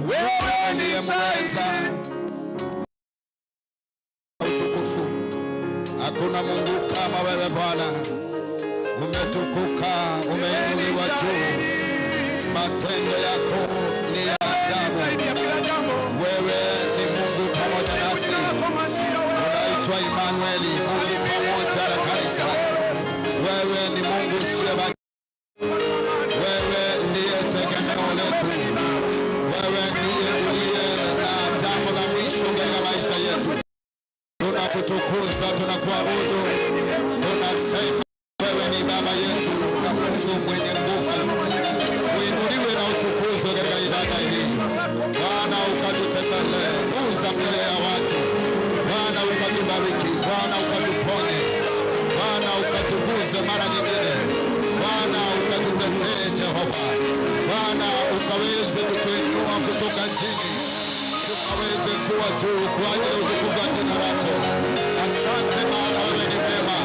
Wewe ni mweza. Utukufu. Hakuna Mungu kama wewe Bwana. Umetukuka, umeinuliwa juu. Matendo yako ni ya ajabu. Wewe ni Mungu pamoja nasi. Unaitwa Emmanueli, Mungu pamoja na kanisa. Wewe ni Mungu usiyebadilika. Wewe ndiye tegemeo letu. Wewe ndiye uliye na jambo la mwisho katika maisha yetu. Tunakutukuza, tunakuabudu. Tunasema wewe ni Baba yetu na Mungu mwenye nguvu. Uinuliwe na utukuzwe katika ibada hii. Bwana ukatutembelee, tuza mbele ya watu. Bwana ukatubariki, Bwana ukatuponye. Bwana ukatuguze mara nyingine. Bwana ukatutetee Jehova. Bwana ukaweze kutuinua kutoka chini. Tukaweze kuwa juu kwa ajili ya utukufu wa jina lako. Asante Bwana, wewe ni mwema.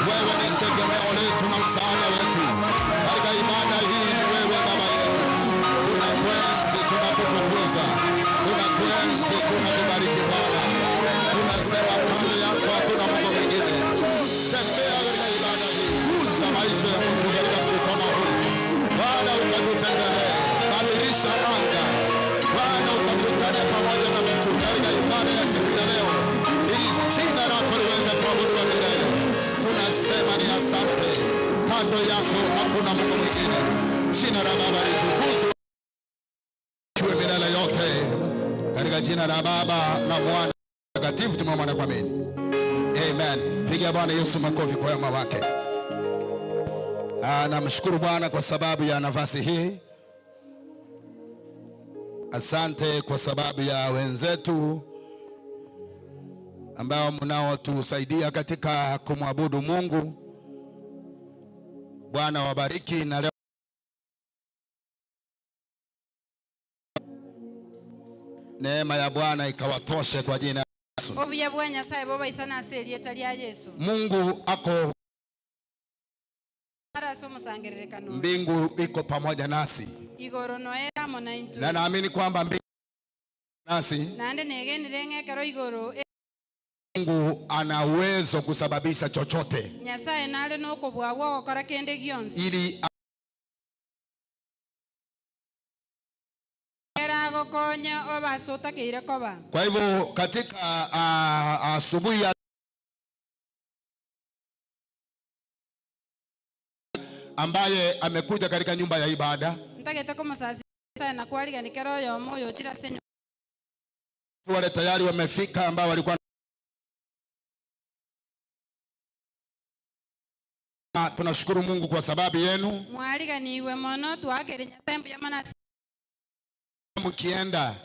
Wewe ni tegemeo letu na msaada wetu. Katika ibada hii ni wewe Baba yetu. Tunakuenzi, tunakutukuza. Tunakuenzi, tunakubariki Bwana. Tunasema kando yako hakuna Mungu mwingine. Tembea katika ibada hii. Gusa maisha ya mtu katika mkutano huu. Bwana ukatutembelee. Badilisha anga. Bwana ukakutane pamoja na mtu katika ibada ya siku ya leo. Ili jina lako liweze kuabudiwa milele. Tunasema ni asante. Kando yako hakuna Mungu mwingine. Jina la Baba litukuzwe milele yote. Katika jina la Baba na Mwana Mtakatifu tumeomba na kuamini. Amen. Pigia Bwana Yesu makofi kwa wema wake. Namshukuru Bwana kwa sababu ya nafasi hii. Asante kwa sababu ya wenzetu ambao mnaotusaidia katika kumwabudu Mungu. Bwana wabariki na leo neema ya Bwana ikawatoshe kwa jina la Yesu. Mungu ako, mbingu iko pamoja nasi. Na naamini kwamba mbingu nasi. Mungu ana uwezo kusababisha chochote. Ili kwa hivyo katika asubuhi ya ambaye amekuja katika nyumba ya ibada, wale tayari wamefika ambao walikuwa tunashukuru Mungu kwa sababu yenu. Mkienda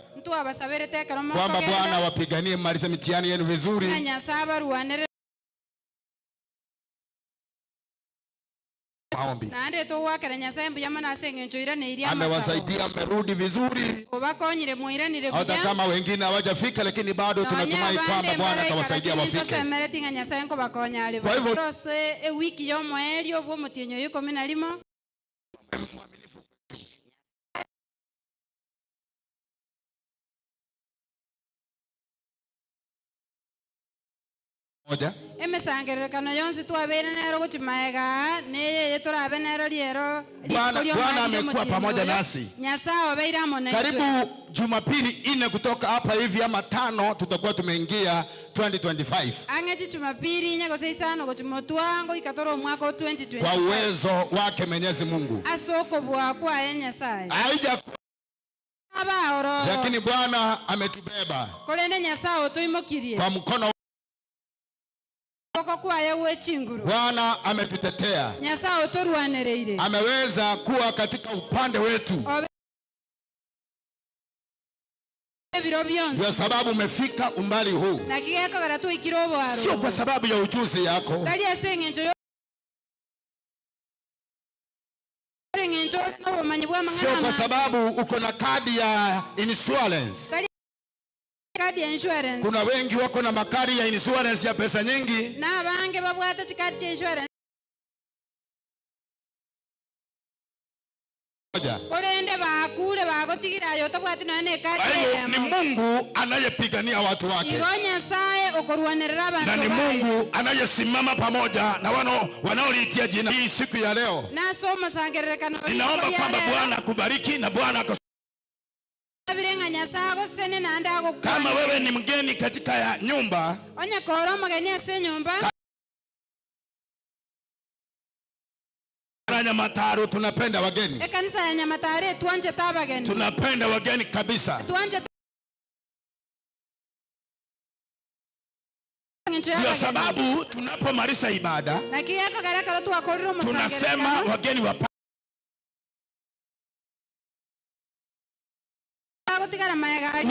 kwamba Bwana wapiganie mmalize mitihani yenu vizuri. Maombi. Amewasaidia, amerudi vizuri. Hata kama wengine hawajafika, lakini bado tunatumai kwamba Bwana atawasaidia wafike. Kwa hivyo moja Bwana amekuwa pamoja nasi. Karibu Jumapili 4 kutoka hapa hivi ama 5 tutakuwa tumeingia 2025 kwa uwezo wake Mwenyezi Mungu. Lakini Bwana ametubeba kwa mkono Bwana ametutetea. Ameweza kuwa katika upande wetu. Kwa sababu umefika umbali huu. Sio kwa sababu ya ujuzi yako. Sio kwa sababu uko na kadi ya insurance. Kuna wengi wako na makadi ya insurance ya pesa nyingi. Na bange babwata chikadi cha insurance. Ni Mungu anayepigania watu wake. Na ni Mungu anayesimama pamoja na wanaoliitia jina hii siku ya leo. Ninaomba kwamba Bwana kubariki na Bwana kama wewe ni mgeni katika ya nyumba. Nyamataro tunapenda wageni. Kanisa ya Nyamatare tuanje tabageni. Tunapenda wageni kabisa. Tuanje kwa sababu tunapomaliza ibada tunasema wageni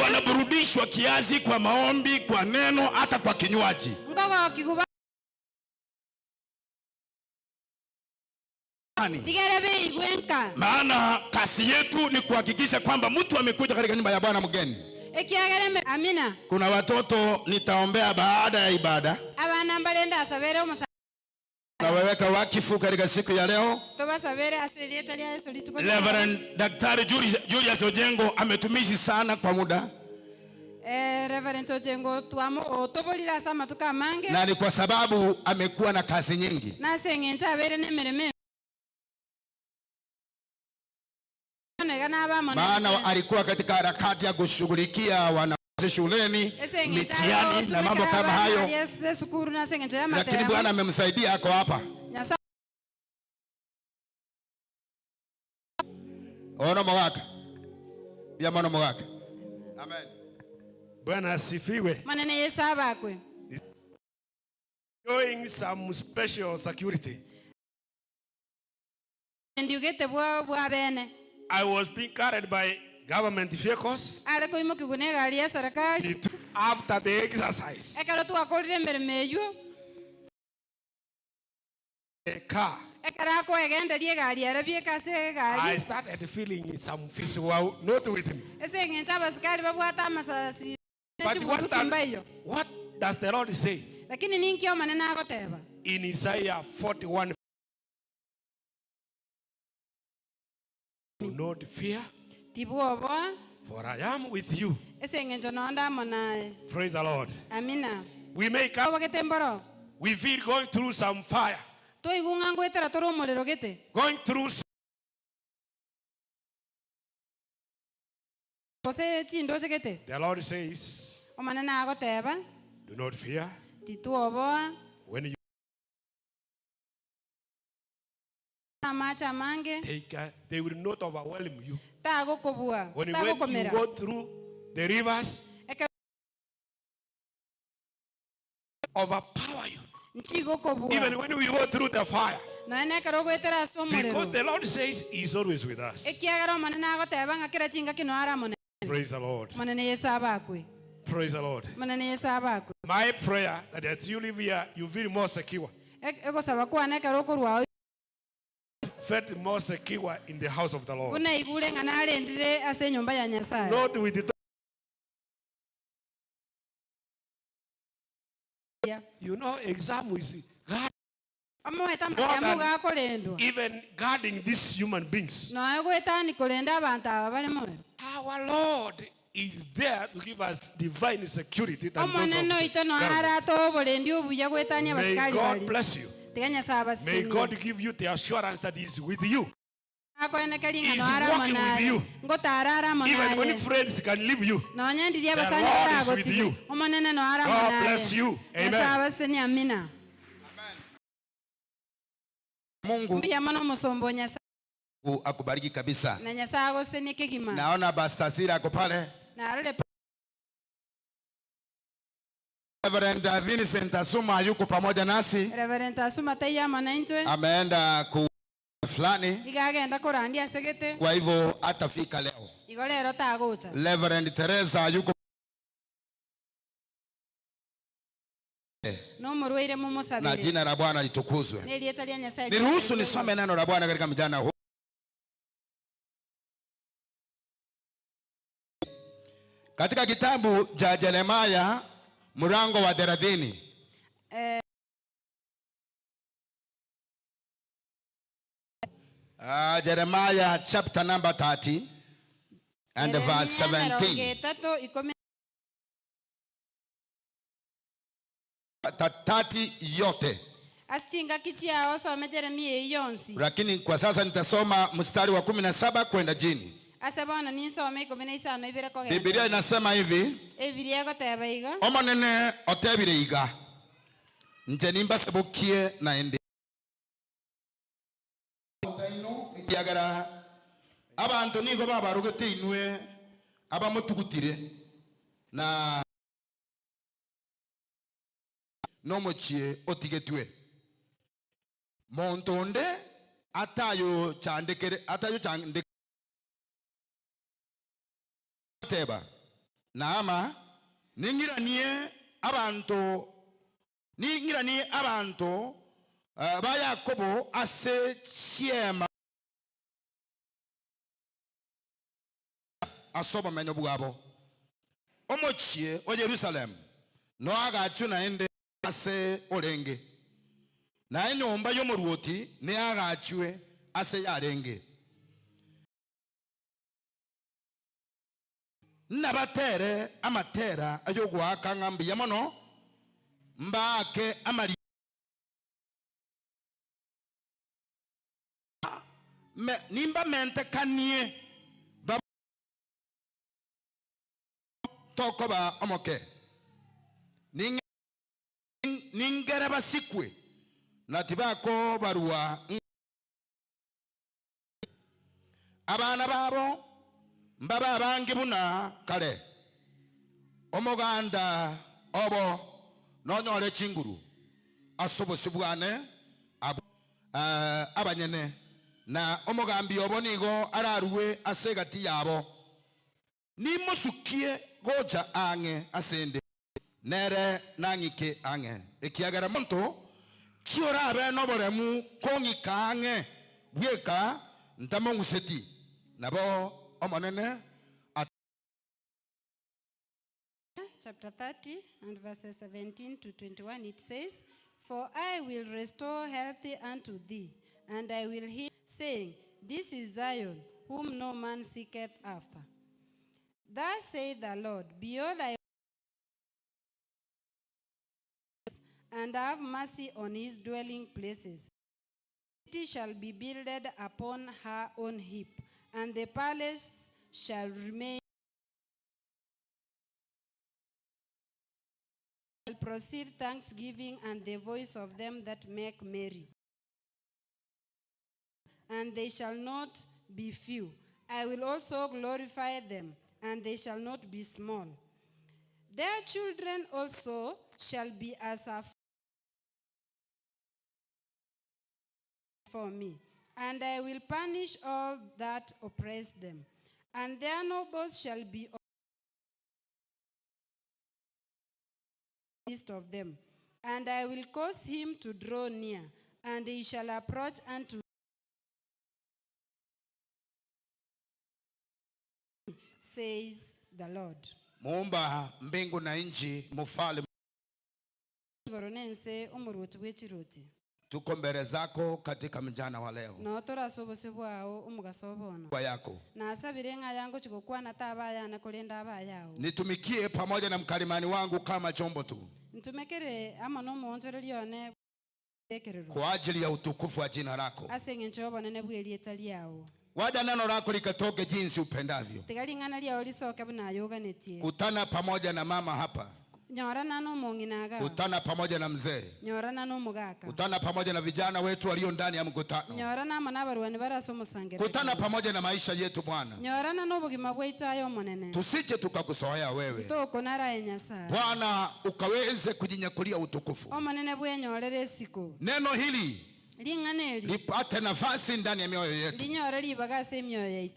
wanaburudishwa kiasi kwa maombi, kwa neno, hata kwa kinywaji. Maana kazi yetu ni kuhakikisha kwamba mtu amekuja katika nyumba ya Bwana mgeni. Amina. Kuna watoto nitaombea baada ya ibada. Nawaweka wakifu katika siku ya leo. Reverend Daktari Julius Ojengo ametumishi sana kwa muda. Reverend Ojengo otobolira sama tukamange. Na ni kwa sababu amekuwa na kazi nyingi. Maana alikuwa katika harakati ya kushughulikia wanafunzi shuleni, mitihani na mambo kama hayo. Lakini Bwana amemsaidia, ako hapa. Ona mwaka. Ya mwana mwaka. Amen. Bwana asifiwe. Manene Yesu abakwe. Showing some special security. Ndiugete bwa bene. I was being carried by government vehicles. After the exercise, a car. I started feeling some physical not with me. But what does the Lord say? In Isaiah 41. Do not fear, for I am with you. Praise the Lord. Amina. We may come. We feel going through some fire. Going through. The Lord says, do not fear. When you they will not overwhelm you. When you go through the rivers, overpower you. Even when we go through the fire, because the Lord says He's always with us. Praise the Lord. Praise the Lord. My prayer that as you live here, you feel more secure. Felt more secure in the house of the Lord. Not with the you know, exam is God. Even guarding these human beings. Our Lord is there to give us divine security. May God bless you. May God give you the assurance that He's with you. He's walking with you. Even when friends can leave you, the Lord is with you. God bless you. Amen. Mungu akubariki kabisa. Naona Pastor Sira ako pale. Reverend Vincent Asuma yuko pamoja nasi. Reverend Asuma tayama na intwe. Ameenda ku fulani. Ikaenda kurandia segete. Kwa hivyo atafika leo. Igolero tagocha. Reverend Teresa yuko no muruire mumusabire. Na jina la Bwana litukuzwe. Nilieta lia Nyasaye. Niruhusu nisome neno la Bwana katika mjana huu. Katika kitabu cha Yeremia mlango wa 30. Jeremiah chapter number 30 and verse 17. 30 yote. Asinga kitia wasome Jeremia yonsi. Lakini kwa sasa nitasoma mstari wa 17 kwenda chini. Asabana nisome 15 ibere ko. Biblia inasema hivi. Ebiria ko teba iga. Omonene otebire iga. Nje nimba sebokie na ende. Yagara abantu nigo babarugete inwe abamutugutire na nomochie otigetwe montonde atayo chandekere teba naama ningiranie abantu ba Yakobo ase chiema asoba menyo bwabo omochie o Jerusalem no agachu na ende ase orenge na enyomba yomoruoti ne agachwe ase yarenge nabatere amatera ayo gwaka ngambi yamono mbake amari nimba mente kanie tokoba omoke ningere basikwe natibako barua abana babo mbaba abangi buna kale omoganda obo nonyole chinguru asobosibwane abanyene na omogambi obo nigo araruwe asegati yabo nimusukie goja ange asende nere nangike ange ekiagara monto kiora abe noboremu kongika ange bweka ntamonguseti nabo omonene chapter 30 and verses 17 to 21 it says, "For I will restore health unto thee, and I will heal, saying, This is Zion, whom no man seeketh after. Thus saith the Lord, Behold, I and have mercy on his dwelling places. The city shall be builded upon her own heap, and the palace shall remain. Shall proceed thanksgiving and the voice of them that make merry. And they shall not be few. I will also glorify them, and they shall not be small. Their children also shall be as a for me, and I will punish all that oppress them, and their nobles shall be midst of them, and I will cause him to draw near, and he shall approach unto me, says the Lord." Muumba mbingu na nchi, mfalme, tuko mbele zako katika mjana wa leo. Kwa yako nitumikie pamoja na mkalimani wangu kama chombo tu, kwa ajili ya utukufu wa jina lako. Waja neno lako likatoke jinsi upendavyo. Kutana pamoja na mama hapa Kutana pamoja na mzee. Kutana pamoja na vijana wetu walio ndani ya mkutano. Kutana pamoja na maisha yetu Bwana. Tusije tukakusoea wewe. Bwana ukaweze kujinyakulia utukufu. Neno hili lipate nafasi ndani ya mioyo yetu.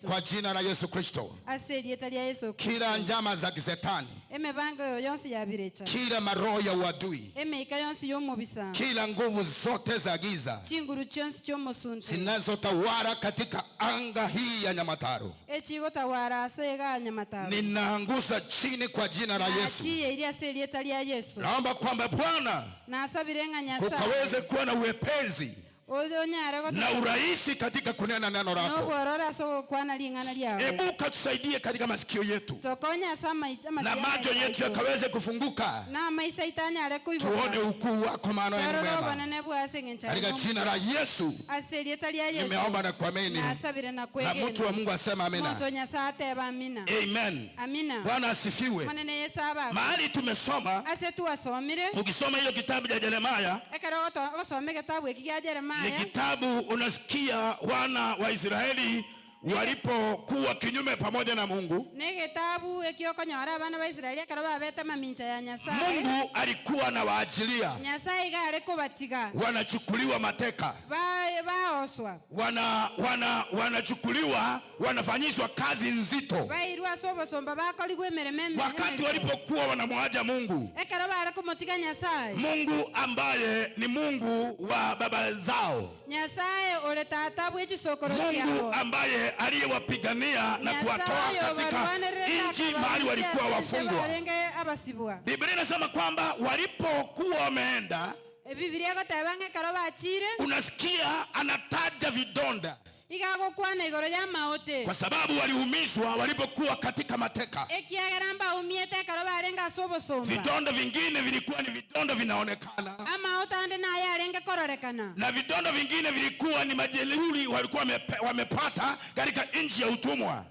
Kwa jina la Yesu Kristo. Kila njama za kisetani, kila maroho ya uadui, kila nguvu zote za giza zinazotawala katika anga hii ya Nyamataro, ninaangusha chini kwa jina la Yesu. Naomba kwamba Bwana ukaweze kuwa na uwepesi na urahisi katika kunena neno lako. Hebu katusaidie katika masikio yetu na macho yetu yakaweze kufunguka, tuone ukuu wako, maana ni mwema. Katika jina la Yesu nimeomba na kuamini, na mtu wa Mungu asema amina. Amen. Bwana asifiwe. Mahali tumesoma, ukisoma hiyo kitabu cha Yeremia, ni kitabu unasikia wana wa Israeli walipokuwa kinyume pamoja na Mungu. Mungu alikuwa na waajilia, wanachukuliwa mateka, wanachukuliwa, wanafanyishwa kazi nzito. Wakati walipokuwa wanamwacha Mungu, Mungu ambaye ni Mungu wa baba zao, Mungu ambaye aliyewapigania na kuwatoa katika nchi mahali walikuwa wafungwa. Biblia inasema kwamba walipokuwa wameenda, unasikia anataja vidonda, kwa sababu waliumizwa walipokuwa katika mateka. Vidonda vingine vilikuwa ni vidonda vinaonekana, na vidonda vingine vilikuwa ni majeruhi walikuwa wamepata katika nchi ya utumwa.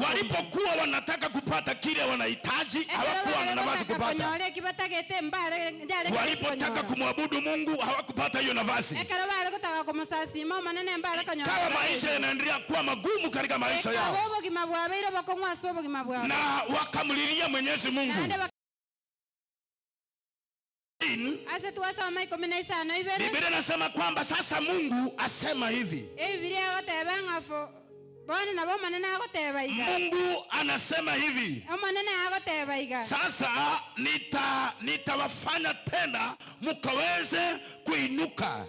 Walipokuwa wanataka kupata kile wanahitaji, hawakuwa na nafasi kupata. Walipotaka kumwabudu Mungu, hawakupata hiyo nafasi. Kama maisha yanaendelea kuwa magumu katika maisha yao, na wakamlilia Mwenyezi Mungu. Biblia inasema kwamba sasa Mungu asema hivi. Mungu anasema hivi, sasa nitawafanya tena mukaweze kuinuka.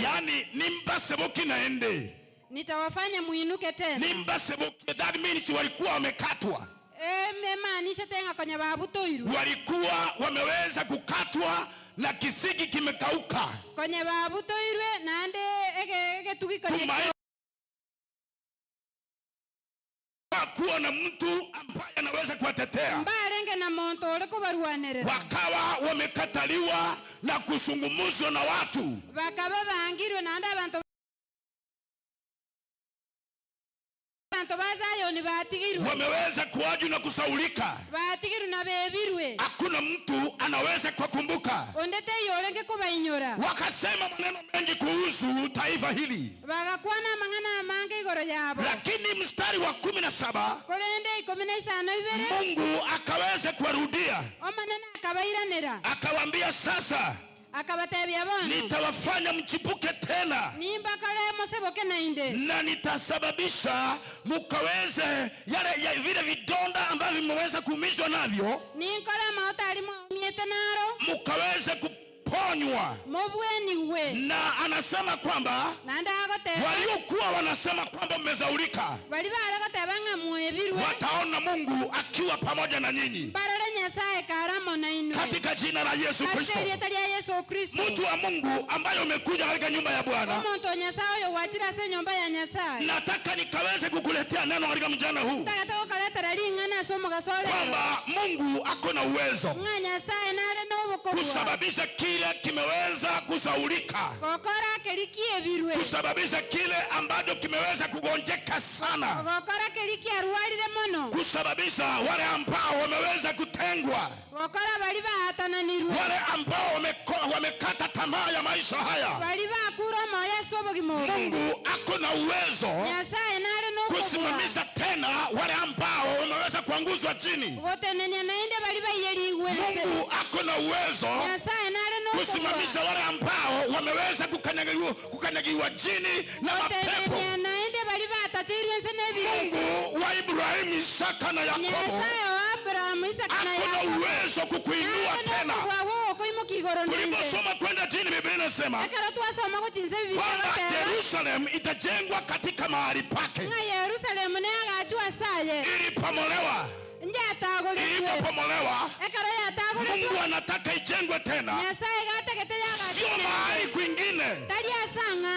Yani nimbaseboki naende, nitawafanya muinuke tena. Nimbaseboki, that means walikuwa wamekatwa. Walikuwa wameweza kukatwa na kisiki kimekauka. Kuwa na mtu ambaye anaweza kuwatetea. Wakawa wamekataliwa na kusungumuzwa na watu. Wameweza kuaju na kusaulika. Hakuna mtu anaweza kukumbuka. Wakasema maneno mengi kuhusu taifa hili. Lakini mstari wa 17 Mungu akaweza kuwarudia. Akawaambia sasa, nitawafanya mchipuke tena, na nitasababisha mukaweze vile vidonda ambavyo mmeweza kuumizwa navyo, mukaweze kuponywa. Na anasema kwamba waliokuwa wanasema kwamba mmezaulika, wataona Mungu akiwa pamoja na nyinyi katika jina la Yesu Kristo. Mtu wa Mungu ambaye umekuja katika nyumba ya Bwana, nataka nikaweze kukuletea neno katika mjana huu kwamba Mungu ako na uwezo kusababisha kile kimeweza kusaulika, kusababisha kile ambacho kimeweza kugonjeka sana, kusababisha wale ambao wameweza kutengwa, wale ambao wamekata tamaa ya maisha haya. Mungu ako na uwezo kusimamisha tena wale ambao wameweza kuanguzwa chini. Mungu ako na uwezo kusimamisha wale ambao wameweza kukanyagiwa chini na mapepo. Mungu wa Ibrahimu, Isaka na Yakobo ako na uwezo kukuinua tena. Tuliposoma kwenda chini, Biblia inasema kwamba Jerusalem itajengwa katika mahali pake. Ilipomolewa, Mungu anataka ijengwe tena, sio mahali kwingine,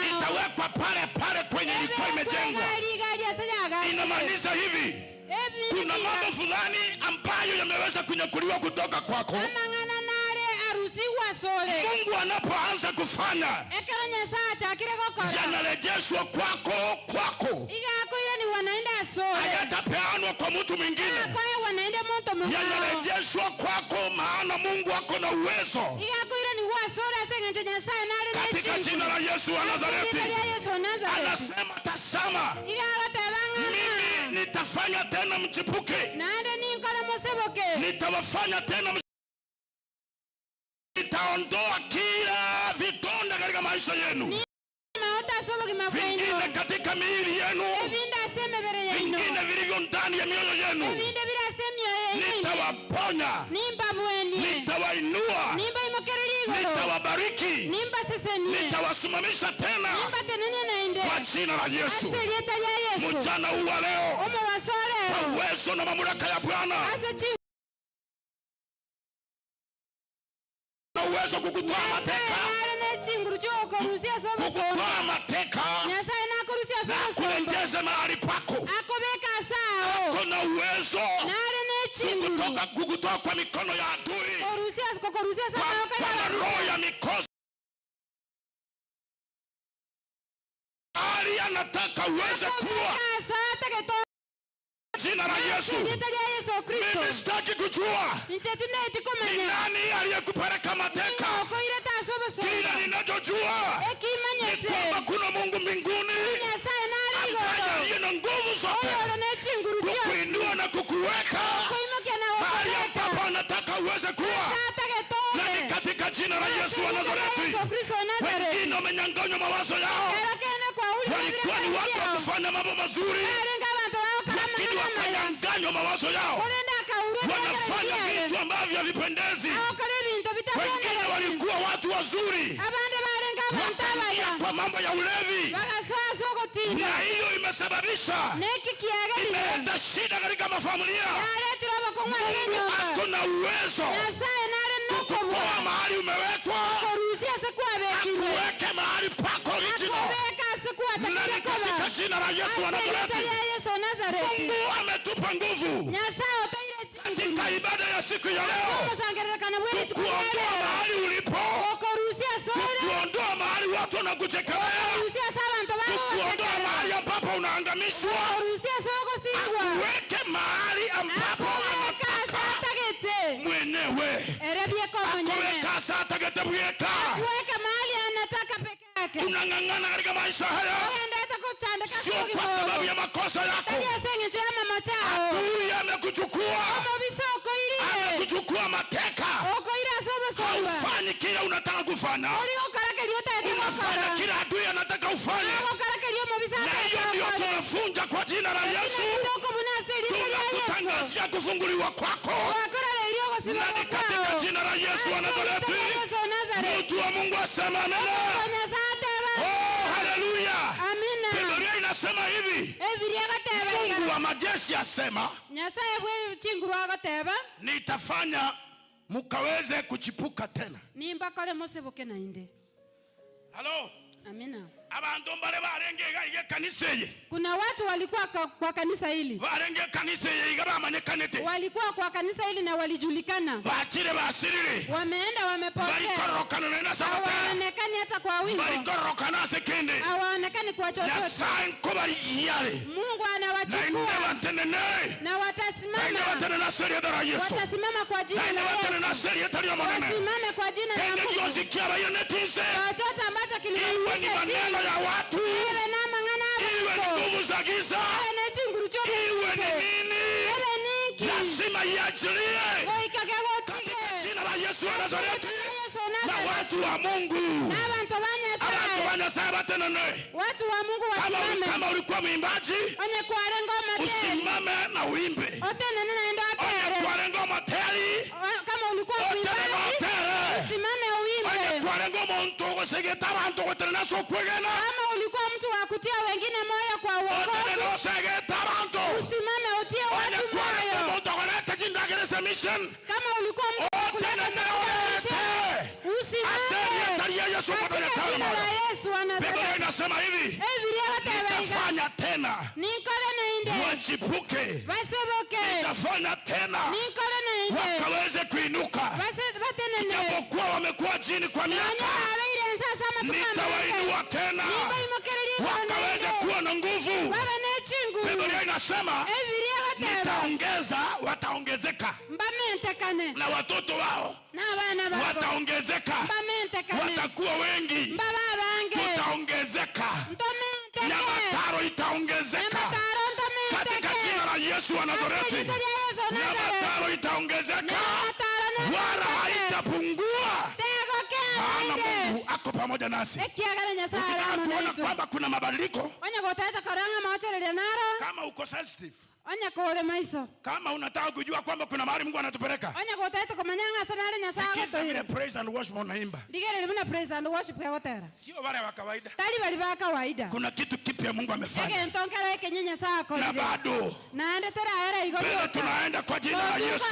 itawekwa pale pale kwenye ilikuwa imejengwa. Inamaanisha hivi, kuna mambo fulani ambayo yameweza kunyakuliwa kutoka kwako. Mungu anapoanza kufanya, yanarejeshwa kwako. Hayatapeanwa kwa mtu mwingine, yanarejeshwa kwako, maana Mungu ako na uwezo. Katika jina la Yesu wa Nazareti, anasema tazama, mimi nitafanya tena mchipuke, nitawafanya tena, nitaondoa kila vidonda katika maisha yenu, vingine katika miili yenu, vingine vilivyo ndani ya mioyo yenu. Nitawaponya, nitawainua, nitawabariki, nitawasimamisha tena kwa jina la Yesu. Mchana huu wa leo, kwa uwezo na mamlaka ya Bwana, na uwezo kukutoa mateka, kukutoa mateka na kurejeza mahali pako. Ako na uwezo kukutoa kwa mikono ya adui, kwa roho ya mikosi. Ali anataka uweze kuwa jina la Yesu. Mimi sitaki kujua ni nani aliyekupeleka mateka. Kila ninachojua ni kwamba kuna Mungu mbinguni ambaye aliye na nguvu zote kukuinua na kukuweka mahali ambapo anataka uweze kuwa. Na ni katika jina la Yesu wa Nazareti. Wengine wamenyang'anywa mawazo yao, walikuwa ni watu wa kufanya mambo mazuri, lakini wakanyang'anywa mawazo yao, wanafanya vitu ambavyo havipendezi. Wengine walikuwa watu wazuri, wakaingia kwa mambo ya ulevi, na hiyo imesababisha, imeleta shida katika mafamilia. Mungu ako na uwezo kukutoa mahali umewekwa, akuweke mahali pako original. Na ni katika jina la Yesu wa Nazareti. Mungu ametupa nguvu katika ibada ya siku ya leo, kukuondoa mahali ulipo, kukuondoa mahali watu wanakuchekelea, kukuondoa mahali ambapo unaangamishwa, akuweke mahali ambapo mwenyewe akuweka sata getebueka. Unang'ang'ana katika maisha haya sio kwa sababu ya makosa yako. Adui amekuchukua, amekuchukua mateka. Haufanyi kila unataka kufanya, unafanya kila adui anataka ufanye. Na hiyo ndio tunafunja kwa jina la Yesu. Tunakutangazia kufunguliwa kwako, na ni katika jina la Yesu wa Nazareti. Mtu wa Mungu asema amen. Oh, haleluya. Biblia inasema hivi, Mungu wa majeshi asema, nitafanya mukaweze kuchipuka tena. Halo. Amina. Abantu mbale barengega ige kanisa ye. Kuna watu walikuwa kwa kanisa hili. Barenge kanisa ye iga bamanyekanete. Walikuwa kwa kanisa hili na walijulikana. Bachire basirire. Wameenda wamepokea. Balikorokana na sabata. Hawaonekani hata kwa wingo. Balikorokana sekende. Hawaonekani kwa chochote. Yasan ko bari yale. Mungu anawachukua. Na watasimama. Watasimama kwa jina la Yesu. Wasimame kwa jina la Mungu. Chochote ambacho kiliwaingisha chini. Ya watu iwe na mangana iwe ni nguvu za giza iwe ni chinguru chote iwe ni nini iwe niki lazima iachilie goikakegotike jina la Yesu wa Nazareti na watu wa Mungu na abantu banyasa batenene watu wa Mungu wasimame kama ulikuwa mwimbaji onye kware ngoma tele usimame na uimbe otenene naenda atere onye kware ngoma tele kama ulikuwa mwimbaji usimame uimbe onye kware ngoma ntogo segeta abantu gotenena sokwegena kama ulikuwa mtu wa kutia wengine moyo kwa wokovu usimame utie watu moyo kama ulikuwa mtu wa kuleta chakula usimame katika jina la Yesu wa Nazareti. Biblia inasema hivi nitafanya tena wachipuke nitafanya tena wakaweze kuinuka ijapokuwa wamekuwa chini kwa miaka nitawainua tena wakaweze kuwa na nguvu. Biblia inasema nitaongeza wataongezeka na watoto wao wataongezeka watakuwa wengi tutaongezeka na mataro itaongezeka katika jina la Yesu wa Nazareti na mataro itaongezeka wala haitapungua maana Mungu ako pamoja nasi. Ukitaka kuona kwamba kuna mabadiliko kama uko sensitive kama unataka kujua kwamba kuna mahali Mungu anatupeleka sikiza vile praise and worship unaimba sio wale wa kawaida kuna kitu kipya Mungu amefanya na bado mbele tunaenda kwa jina la Yesu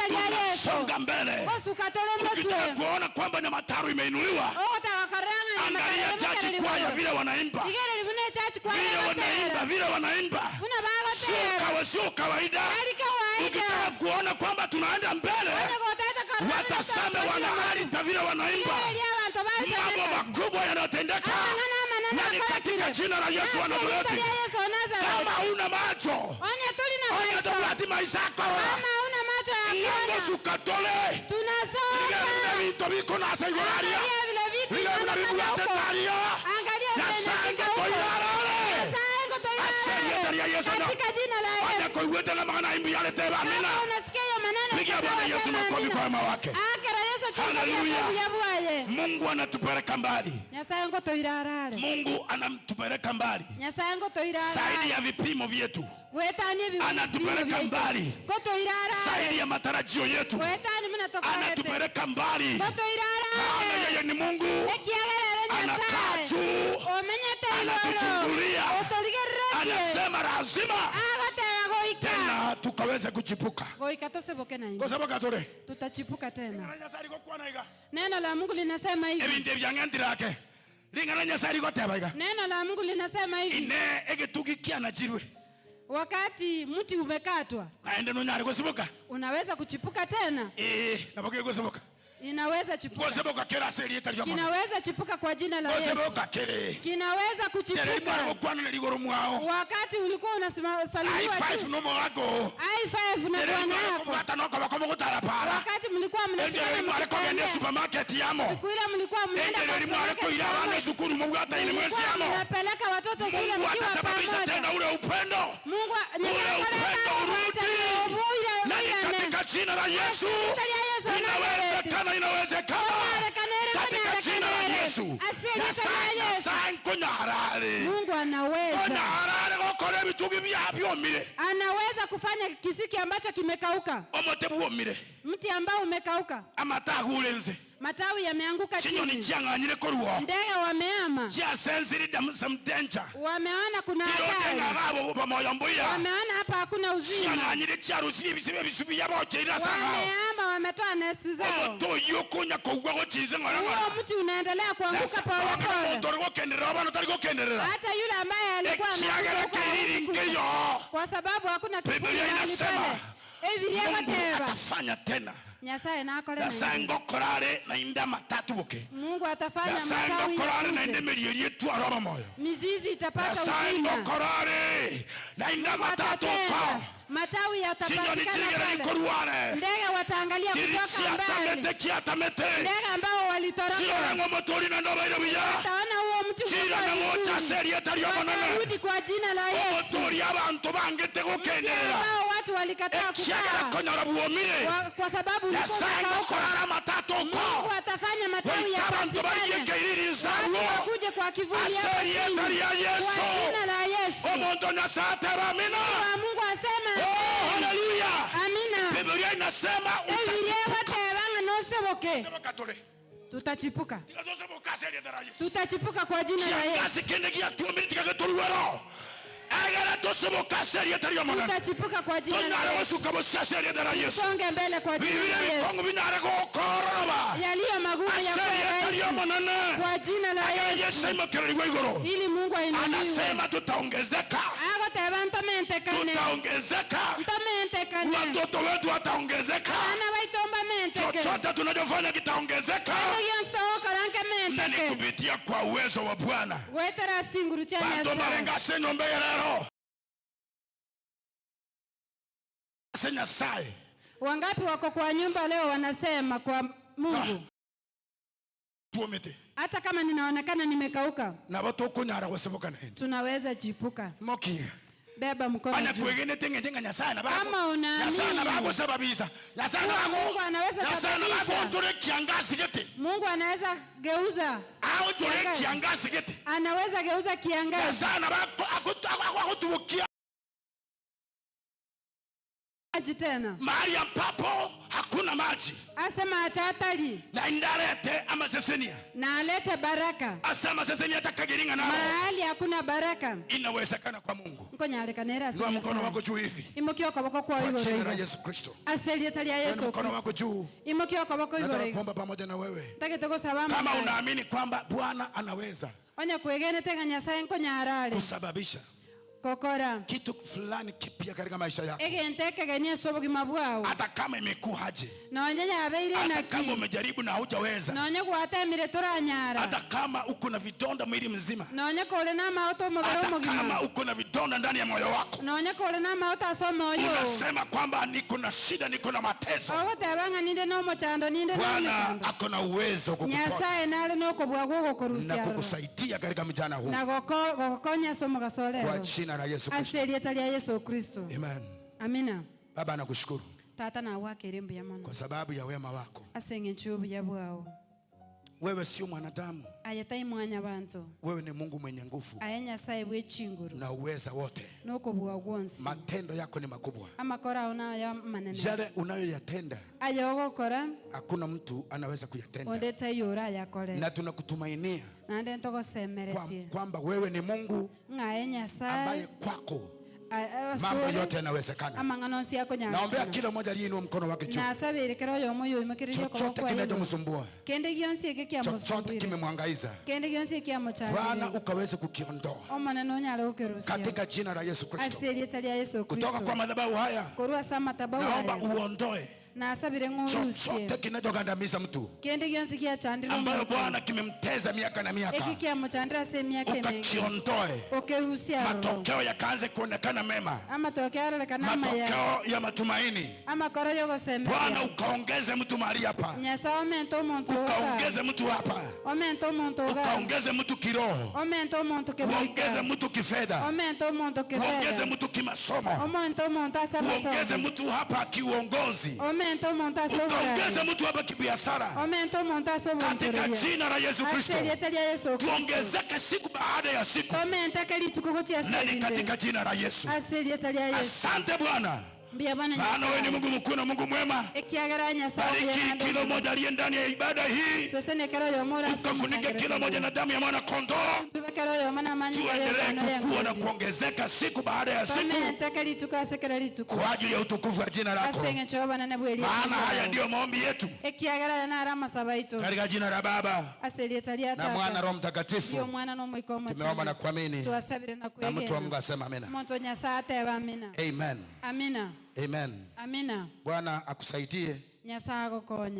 tunasonga mbele ukitaka kuona kwamba na mataru imeinuliwa angalia jaji kwaya vile wanaimba vile wanaimba sio kawaida. Ukitaka kuona kwamba tunaenda mbele watasame wanaharita vile wanaimba mambo makubwa yanayotendeka na ni katika jina la Yesu wa Nazareti. Kama una macho onye tobulati maisha yako Mungu sukatole tunasoma vitu viko na saigolaria vile vinavyotetania na sanga toyarale katika jina la Yesu. Anya koiwete na magana imbi yale teba amina. Unasikia hiyo maneno? Pigia Bwana Yesu makofi kwa wema wake. Haleluya. Mungu anatupeleka mbali. Mungu anatupeleka mbali. Zaidi ya vipimo vyetu. Anatupeleka mbali. Zaidi ya matarajio yetu. Anatupeleka mbali. Maana yeye ni Mungu. Anakaa juu. Anatuchungulia. Anasema lazima tena tukaweze kuchipuka. Tutachipuka tena. Neno la Mungu linasema hivi. Neno la Mungu linasema hivi. Wakati mti umekatwa unaweza kuchipuka tena. Inaweza chipuka. Kinaweza chipuka kwa jina la Yesu. Kinaweza kuchipuka. Wakati ulikuwa unasalimiwa tu. I5 na bwana wako. Wakati mlikuwa mnashikana supermarket yamo. Siku ile mlikuwa mnaenda kwa shukuru Mungu hata ile mwezi yamo. Mnapeleka watoto shule mkiwa pamoja. Mungu atasababisha tena ule upendo. Mungu na katika jina la Yesu. Inawezekana katika jina la Yesu. Mungu anaweza kufanya kisiki ambacho kimekauka. Mti ambao umekauka. Matawi yameanguka chini. Ndege wameama. Wameona kuna hatari. Wameona hapa hakuna uzima. Wameama wametoa nesti zao. Moto yoko nyako uwa chize ngara. Huo mti unaendelea kuanguka pole pole. Moto kenderera bana tariko kenderera. Hata yule ambaye alikuwa kwa sababu hakuna kivuli mahali pale. Atafanya tena. Nyasaye nakole na inda matatu boke. Mungu atafanya matawi na inda merieri yetu aroma moyo. Mizizi itapata uzima. Na inda matatu kwa. Matawi yatapatikana pale. Ndege wataangalia kutoka mbali. Ndege ambao walitoroka. Wataona huo mti utarudi kwa jina la Yesu. Ambao watu walikataa kukaa. Kwa sababu Mungu atafanya matawi yapatikane. Watu wakuje kwa kivuli hapa chini. Kwa jina la Yesu. Mungu asema haleluya. Amina. Biblia inasema tutachipuka. Tutachipuka kwa jina la Yesu. Tutachipuka kwa jina la Yesu. Songe mbele kwa jina la Yesu. Yaliyo magumu ya kwa jina la Yesu. Ili Mungu ainuliwe. Anasema tutaongezeka. Tutaongezeka. Watoto wetu wataongezeka. Chochote tunachofanya kitaongezeka. Na ni kupitia kwa uwezo wa Bwana. Bado marenga senyombe yerero. Senya sai. Wangapi wako kwa nyumba leo wanasema kwa Mungu? Tuomete. Hata kama ninaonekana nimekauka. Na watu kunyara wasebuka na hindi. Tunaweza jipuka. Moki. Beba mkono juu. Kama unaamini Mungu anaweza sababisha. Mungu anaweza geuza. Anaweza geuza kiangazi. Maji tena. Mahali ambapo hakuna maji. Asema hatari. Na indarete ama sesenia. Na alete baraka. Asema sesenia takagiringa nao. Mahali hakuna baraka. Inawezekana kwa Mungu. Nkonyarekanera asema. Mkono wako juu hivi. Imokio kwa bako kwa hivyo. Kwa jina la Yesu Kristo. Aseli tali ya Yesu Kristo. Mkono wako juu. Imokio kwa bako hivyo. Nataka kuomba pamoja na wewe. Takitoko sabama. Kama unaamini kwamba Bwana anaweza. Onya kuegene tenga Nyasaye nkonyarale. Kusababisha kokora kitu fulani kipya katika maisha yako. Egenteke gania sobogima bwao. Hata kama imekuaje. Na nyanya abeire na hata kama umejaribu na hujaweza. Na nyanya kuatemire turanyara. Hata kama uko na vidonda mwili mzima. Na nyanya kole na maoto mubaro mugima. Hata kama uko na vidonda ndani ya moyo wako. Na nyanya kole na maoto asomo moyo. Unasema kwamba niko na shida, niko na mateso. Ogotabanga ninde no mochando ninde no mochando. Bwana ako na uwezo kukuponya. Nyasaye nale no kubwago kurusia. Na kukusaidia katika mjana huu. Na gokonya somo gasolero. Kwa jina la Yesu Kristo. Asili ya Yesu Kristo. Amen. Amina. Baba nakushukuru. Tata na wake rembo ya mana. Kwa sababu ya wema wako. Asenge chubu ya bwao. Wewe sio mwanadamu. Ayatai mwanya bantu. Wewe ni Mungu mwenye nguvu. Ayanya sai we chinguru. Na uweza wote. Noko bwa wonsi. Matendo yako ni makubwa. Ama kora una ya manene. Yale unayoyatenda. Ayogo kora. Hakuna mtu anaweza kuyatenda. Odeta yora ya kore. Na tunakutumainia. Na ndio ntoko semeretie. Kwamba wewe ni Mungu. Ngayenya sai. Ambaye kwako mambo yote yanawezekana. Naombea kila mmoja aliinua mkono wake juu. Chochote kinachomsumbua. Chochote kimemwangaiza. Bwana ukaweze kukiondoa. Katika jina la Yesu Kristo. Kutoka kwa madhabahu haya. Naomba uondoe chochote kinachogandamiza mtu ambayo Bwana kimemteza miaka na miaka. Ukakiondoe. Matokeo yakaanze kuonekana mema. Matokeo ya matumaini. Bwana ukaongeze mtu mahali hapa. Ukaongeze mtu hapa. Ukaongeze mtu kiroho. Uongeze mtu kifedha. Uongeze mtu kimasomo. Uongeze mtu hapa kiuongozi. Ukaongeze mtu hapa kibiashara. Katika jina la Yesu Kristo. Tuongezeke siku baada ya siku. Na ni katika jina la Yesu. Asante Bwana Maana wewe ni Mungu mkuu na Mungu mwema. Bariki kila mmoja aliye ndani ya ibada hii. Ukafunike kila mmoja na damu ya mwana kondoo. Tuendelee kukua na kuongezeka siku baada ya siku kwa ajili ya utukufu wa jina lako. Maana haya ndio maombi yetu katika jina la Baba na Mwana na Roho Mtakatifu. Tumeomba na kuamini. Na mtu wa Mungu asema amina. Amen. Amina. Amen. Amina. Bwana akusaidie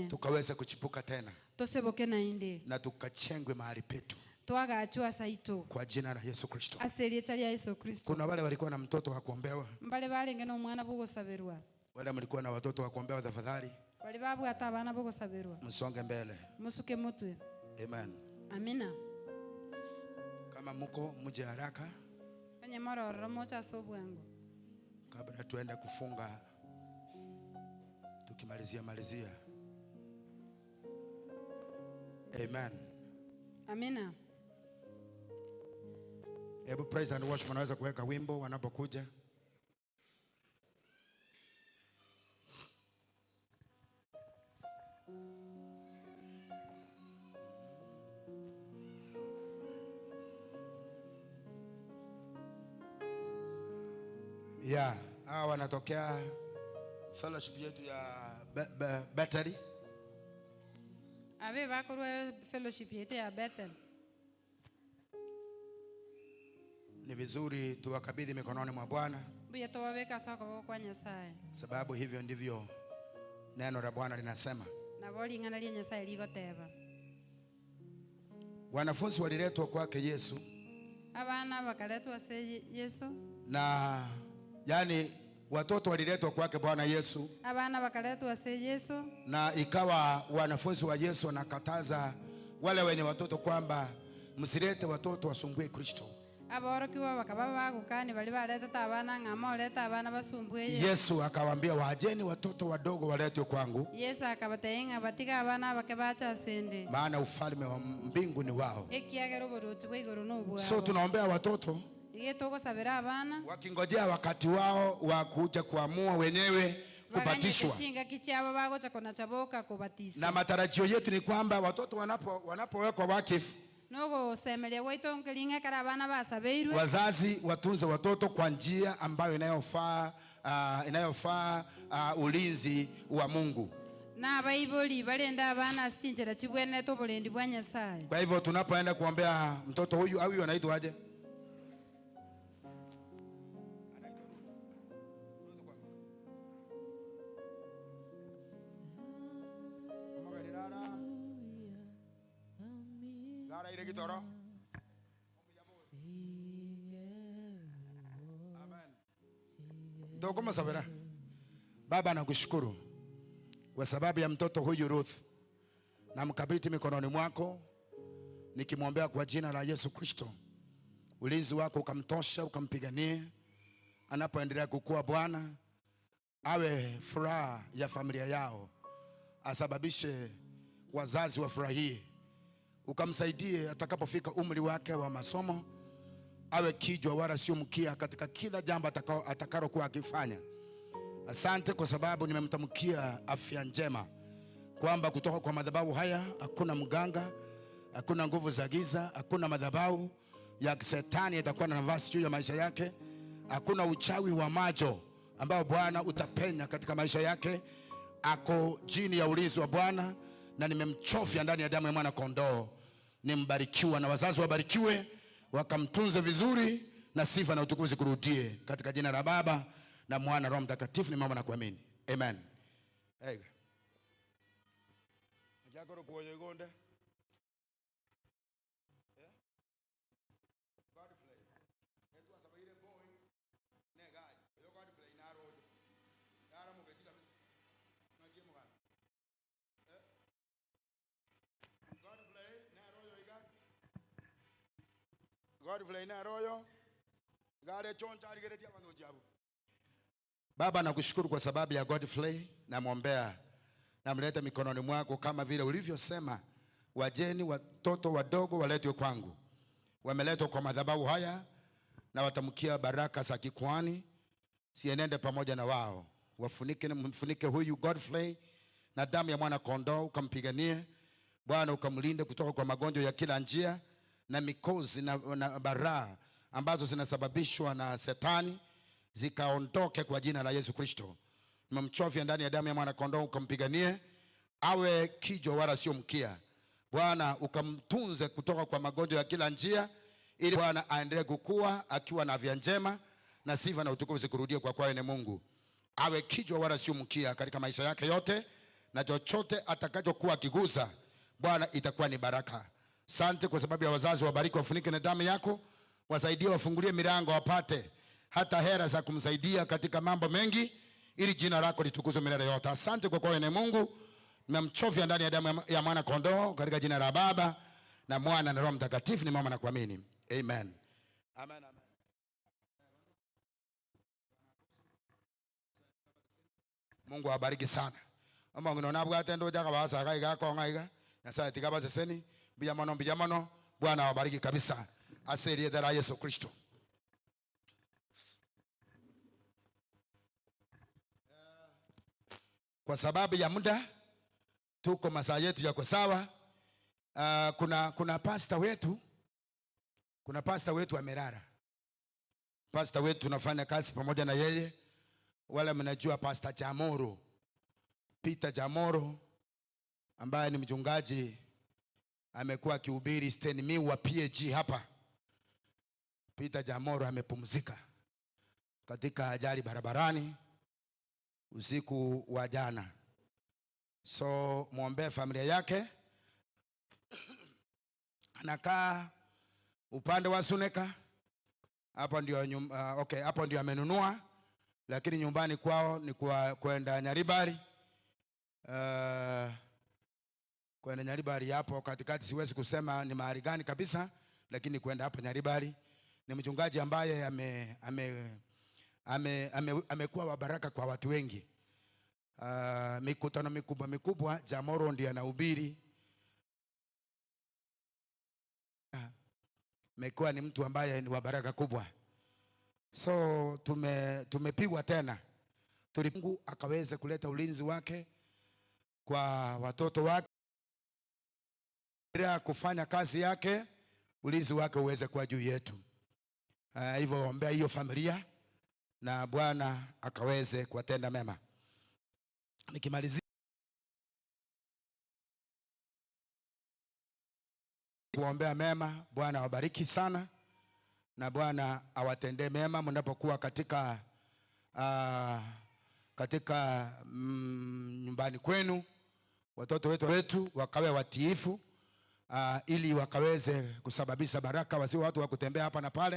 tukaweze kuchipuka tena na tukachengwe mahali petu kwa jina la Yesu Kristo. Kuna wale walikuwa na mtoto wa kuombewa, wale mlikuwa na watoto wa kuombewa, tafadhali msonge mbele. Amen. Amina. Kama mko mje haraka kabla tuende kufunga, tukimalizia. Amen. Amina. Hebu praise and worship wanaweza kuweka wimbo wanapokuja. Hawa wanatokea fellowship yetu ya Bethel. Abe bakorwa fellowship yetu ya Bethel. Ni vizuri tuwakabidhi mikononi mwa Bwana, sababu hivyo ndivyo neno la Bwana linasema. Wanafunzi waliletwa kwake Yesu. Na yani watoto waliletwa kwake Bwana Yesu. Na ikawa wanafunzi wa Yesu wanakataza wale wenye watoto kwamba msilete watoto wasumbue Kristo. Yesu akawaambia waajeni watoto wadogo waletwe kwangu, maana ufalme wa mbingu ni wao. So tunaombea watoto wakingojea wakati wao wa kuja kuamua wenyewe kubatishwa. Na matarajio yetu ni kwamba watoto wanapowekwa wakifu, wazazi watunze watoto kwa njia ambayo inayofaa ulinzi wa Mungu. Kwa hivyo tunapoenda kuombea mtoto huyu au anaitwa aje? Amen. Baba, nakushukuru kwa sababu ya mtoto huyu Ruth, na mkabidhi mikononi mwako nikimwombea kwa jina la Yesu Kristo. Ulinzi wako ukamtosha, ukampiganie anapoendelea kukua Bwana, awe furaha ya familia yao, asababishe wazazi wafurahie. Ukamsaidie atakapofika umri wake wa masomo, awe kijwa wala sio mkia katika kila jambo atakalokuwa akifanya. Asante kwa sababu nimemtamkia afya njema, kwamba kutoka kwa madhabahu haya hakuna mganga, hakuna nguvu za giza, hakuna madhabahu ya kishetani yatakuwa na nafasi juu ya maisha yake. Hakuna uchawi wa macho ambao Bwana utapenya katika maisha yake. Ako chini ya ulinzi wa Bwana, na nimemchofya ndani ya damu ya mwana kondoo. Nimbarikiwa na wazazi wabarikiwe, wakamtunze vizuri, na sifa na utukufu kurudie katika jina la Baba na Mwana na Roho Mtakatifu. Nimeomba na kuamini. Amen. Hey. Njagoro kuoyo igonde. Baba, nakushukuru kwa sababu ya Godfrey, namwombea, namleta mikononi mwako kama vile ulivyosema, wajeni watoto wadogo waletwe kwangu. Wameletwa kwa madhabahu haya, na watamkia baraka za kikuhani sienende pamoja na wao wafunike na mfunike huyu Godfrey na damu ya mwana kondoo, ukampiganie Bwana, ukamlinde kutoka kwa magonjwa ya kila njia na mikozi na baraa ambazo zinasababishwa na Shetani, zikaondoke kwa jina la Yesu Kristo. Nimemchovya ndani ya damu ya mwana kondoo, ukampiganie awe kichwa wala sio mkia. Bwana, ukamtunze kutoka kwa magonjwa ya kila njia, ili Bwana aendelee kukua akiwa na afya njema, na sifa na utukufu zikurudie kwa kwake Mungu. Awe kichwa wala sio mkia katika maisha yake yote, na chochote atakachokuwa akigusa Bwana itakuwa ni baraka. Asante kwa sababu ya wazazi, wabariki, wafunike na damu yako, wasaidie, wafungulie milango, wapate hata hera za kumsaidia katika mambo mengi, ili jina lako litukuzwe milele yote. Asante kwa kwake Mungu. Nimemchovya ndani ya damu ya mwana kondoo, katika jina la Baba na Mwana na Roho Mtakatifu ni mama na kuamini. Amen. Amen, amen. Mungu awabariki sana. Amba ngino bwate ndo jaka basa kaiga ko ngaiga. Nyasaye tikaba seseni bijamano. Bwana awabariki kabisa. Asili ya Yesu Kristo. Kwa sababu ya muda tuko masaa yetu yako sawa. Kuna pastor wetu amelala. Pastor wetu tunafanya kazi pamoja na yeye. Wala mnajua Pastor Jamoro, Peter Jamoro, ambaye ni mchungaji, amekuwa akihubiri Sten Miwa PG hapa. Peter Jamoro amepumzika katika ajali barabarani usiku wa jana. So muombe familia yake. Anakaa upande wa Suneka. Hapo ndio hapo ndio amenunua, lakini nyumbani kwao ni kwenda Nyaribari. Kwenda Nyaribari hapo katikati, siwezi kusema ni mahali gani kabisa, lakini kwenda hapo Nyaribari. Ni mchungaji ambaye amekuwa wa baraka kwa watu wengi. Mikutano mikubwa Jamoro ndiye anahubiri. Mekuwa ni mtu ambaye ni wa baraka kubwa. So tumepigwa tena. Mungu akaweze kuleta ulinzi wake kwa watoto wake, kufanya kazi yake, ulinzi wake uweze kuwa juu yetu. Hivyo ombea hiyo familia na Bwana akaweze kuwatenda mema. Nikimalizia kuombea mema, Bwana awabariki sana na Bwana awatendee mema mnapokuwa katika nyumbani kwenu. Watoto wetu wakawe watiifu, ili wakaweze kusababisha baraka, wasio watu wa kutembea hapa na pale.